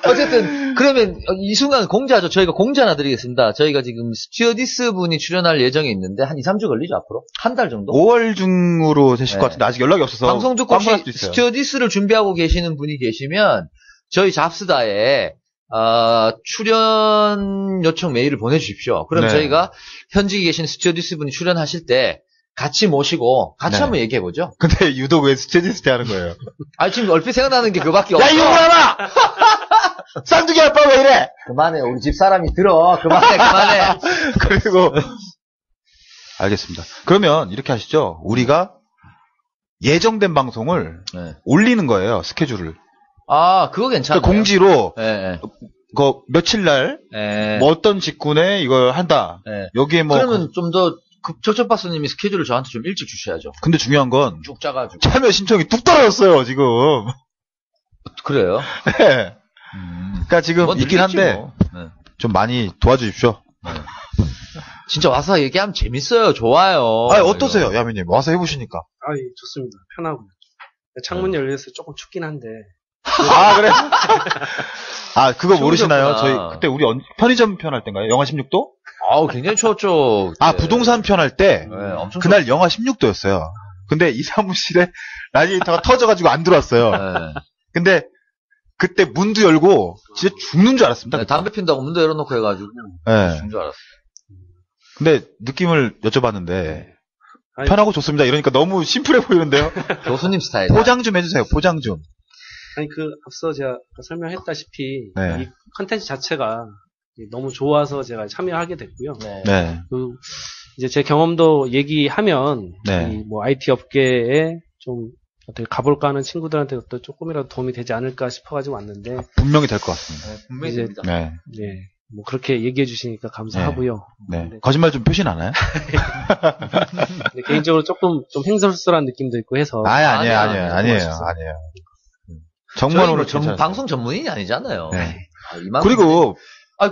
어쨌든 그러면 이 순간 공지하죠. 저희가 공지 하나 드리겠습니다. 저희가 지금 스튜어디스 분이 출연할 예정이 있는데 한 2, 3주 걸리죠 앞으로? 한 달 정도? 5월 중으로 되실 네. 것 같은데 아직 연락이 없어서 방송 듣고 혹시 꽝꽝할 수도 있어요. 스튜어디스를 준비하고 계시는 분이 계시면 저희 잡스다에 출연 요청 메일을 보내주십시오. 그럼 네. 저희가 현직에 계신 스튜어디스 분이 출연하실 때 같이 모시고 같이 네. 한번 얘기해보죠. 근데 유독 왜 스튜디오스 때 하는 거예요? 지금 얼핏 생각나는 게 그밖에 없어. 야, 이거 뭐야! 쌍둥이 아빠 왜 이래! 그만해. 우리 집 사람이 들어. 그만해. 그리고 알겠습니다. 그러면 이렇게 하시죠. 우리가 예정된 방송을 네. 올리는 거예요. 스케줄을. 그거 괜찮아요. 그러니까 공지로 네. 그 며칠 날 네. 뭐 어떤 직군에 이걸 한다. 네. 여기에 뭐 그러면 좀 더 적적박사님이 스케줄을 저한테 좀 일찍 주셔야죠. 근데 중요한 건 쭉 짜가지고. 참여 신청이 뚝 떨어졌어요 지금. 그래요? 네. 그러니까 지금 뭐 있긴 늘리지 한데 뭐. 네. 좀 많이 도와주십시오. 진짜 와서 얘기하면 재밌어요. 좋아요. 아니 어떠세요, 야미님? 와서 해보시니까. 예, 좋습니다. 편하고요. 창문 열려서 조금 춥긴 한데. 아 그래? 아 그거 모르시나요? 추우셨구나. 저희 그때 우리 편의점 편 할 때인가요? 영하 16도? 굉장히 추웠죠. 아 그때. 부동산 편 할 때 네, 엄청 그날 영하 16도였어요. 근데 이 사무실에 라디에이터가 터져가지고 안 들어왔어요. 네. 근데 그때 문도 열고 진짜 죽는 줄 알았습니다. 네, 담배 핀다고 문도 열어놓고 해가지고 네. 죽는 줄 알았어. 근데 느낌을 여쭤봤는데 아니, 편하고 좋습니다. 이러니까 너무 심플해 보이는데요. 교수님 스타일. 포장 좀 해주세요. 포장 좀. 아니 앞서 제가 설명했다시피 네. 이 컨텐츠 자체가 너무 좋아서 제가 참여하게 됐고요. 네. 네. 이제 제 경험도 얘기하면 네. 이 뭐 IT 업계에 좀 어떻게 가볼까 하는 친구들한테 또 조금이라도 도움이 되지 않을까 싶어가지고 왔는데 분명히 될 것 같습니다. 네, 분명히 이제- 됩니다. 네. 네, 뭐 그렇게 얘기해 주시니까 감사하고요. 네. 거짓말 좀 표시 나나요? 근데 개인적으로 조금 좀 행설술한 느낌도 있고 해서 아니에요. 고맙습니다. 정말 저희 오늘 뭐 방송 전문인이 아니잖아요. 네. 이만큼 그리고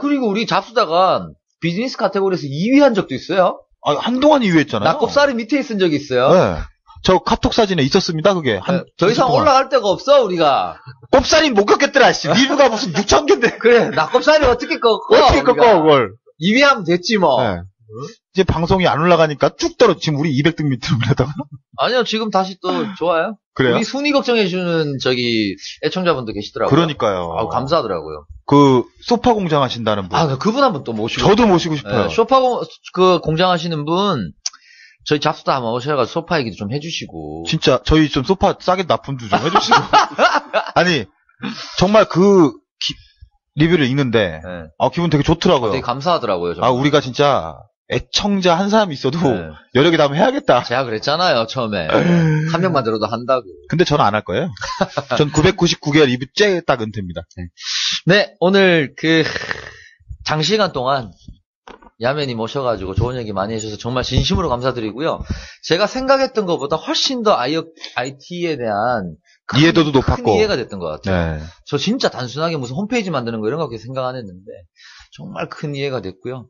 그리고 우리 잡수다가 비즈니스 카테고리에서 2위 한 적도 있어요. 한동안 2위 했잖아요. 나 꼽살이 밑에 있은 적이 있어요. 네. 저 카톡 사진에 있었습니다. 그게 더 이상 동안. 올라갈 데가 없어 우리가. 꼽살이 못 꺾겠더라. 씨. 리뷰가 무슨 6,000개인데 그래 나 꼽살이 어떻게 꺾어? 어떻게 꺾어 그걸? 2위 하면 됐지 뭐. 네. 이제 방송이 안 올라가니까 쭉 떨어. 지금 우리 200등 밑으로 올라다가 아니요 지금 다시 또 좋아요. 그래요? 우리 순위 걱정해주는 저기 애청자분도 계시더라고요. 그러니까요. 감사하더라고요. 그 소파 공장 하신다는 분. 그분 한번 또 모시고. 저도 모시고 싶어요. 네, 그 공장 하시는 분 저희 잡수다 한번 오셔가지고 소파 얘기도 좀 해주시고. 진짜 저희 좀 소파 싸게 납품도 좀 해주시고. 아니 정말 그 리뷰를 읽는데 네. 기분 되게 좋더라고요. 되게 감사하더라고요. 정말. 우리가 진짜 애청자 한 사람 있어도 네. 여러 개 다 한번 해야겠다. 제가 그랬잖아요 처음에. 한 명만 들어도 한다고. 근데 저는 안 할 거예요. 전 999개 리뷰 딱 은퇴입니다. 네, 오늘 장시간 동안 야맨이 모셔가지고 좋은 얘기 많이 해주셔서 정말 진심으로 감사드리고요. 제가 생각했던 것보다 훨씬 더 IT에 대한 이해도도 큰 높았고. 이해가 됐던 것 같아요. 네. 저 진짜 단순하게 무슨 홈페이지 만드는 거 이런 거밖에 생각 안 했는데 정말 큰 이해가 됐고요.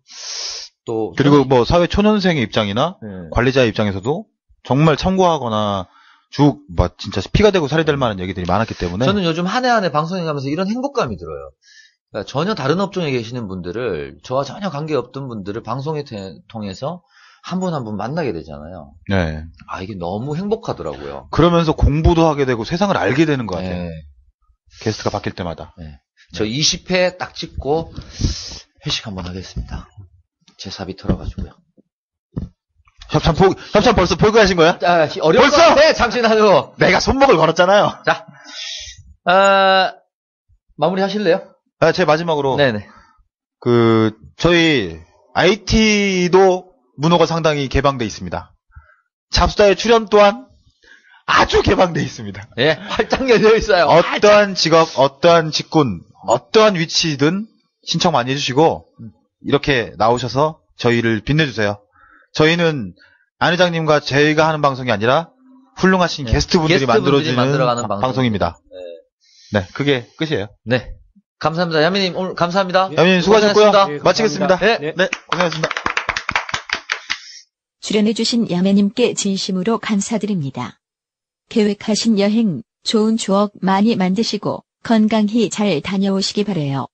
또 그리고 뭐 사회 초년생의 입장이나 네. 관리자의 입장에서도 정말 참고하거나 진짜 피가 되고 살이 될 만한 얘기들이 많았기 때문에 저는 요즘 한 해 한 해 방송에 가면서 이런 행복감이 들어요. 그러니까 전혀 다른 업종에 계시는 분들을, 저와 전혀 관계없던 분들을 방송에 통해서 한 분 한 분 만나게 되잖아요. 네. 이게 너무 행복하더라고요. 그러면서 공부도 하게 되고 세상을 알게 되는 것 같아요. 네. 게스트가 바뀔 때마다. 저 20회 딱 찍고 회식 한번 하겠습니다. 제 사비 털어가지고요. 협찬 벌써 볼거하신 거야? 어려울 것 같아, 잠시만요. 내가 손목을 걸었잖아요. 자, 마무리 하실래요? 제 마지막으로 네네. 저희 IT도 문호가 상당히 개방돼 있습니다. 잡수다의 출연 또한 아주 개방돼 있습니다. 예, 활짝 열려 있어요. 어떠한 직업, 어떠한 직군, 어떠한 위치든 신청 많이 해주시고 이렇게 나오셔서 저희를 빛내주세요. 저희는 안 회장님과 저희가 하는 방송이 아니라 훌륭하신 게스트분들이 만들어주는 만들어가는 방송입니다. 네, 그게 끝이에요. 네. 감사합니다. 야매님 오늘 감사합니다. 야매님 수고하셨고요. 고생하셨습니다. 마치겠습니다. 감사합니다. 네, 고생하셨습니다. 출연해주신 야매님께 진심으로 감사드립니다. 계획하신 여행, 좋은 추억 많이 만드시고 건강히 잘 다녀오시기 바라요.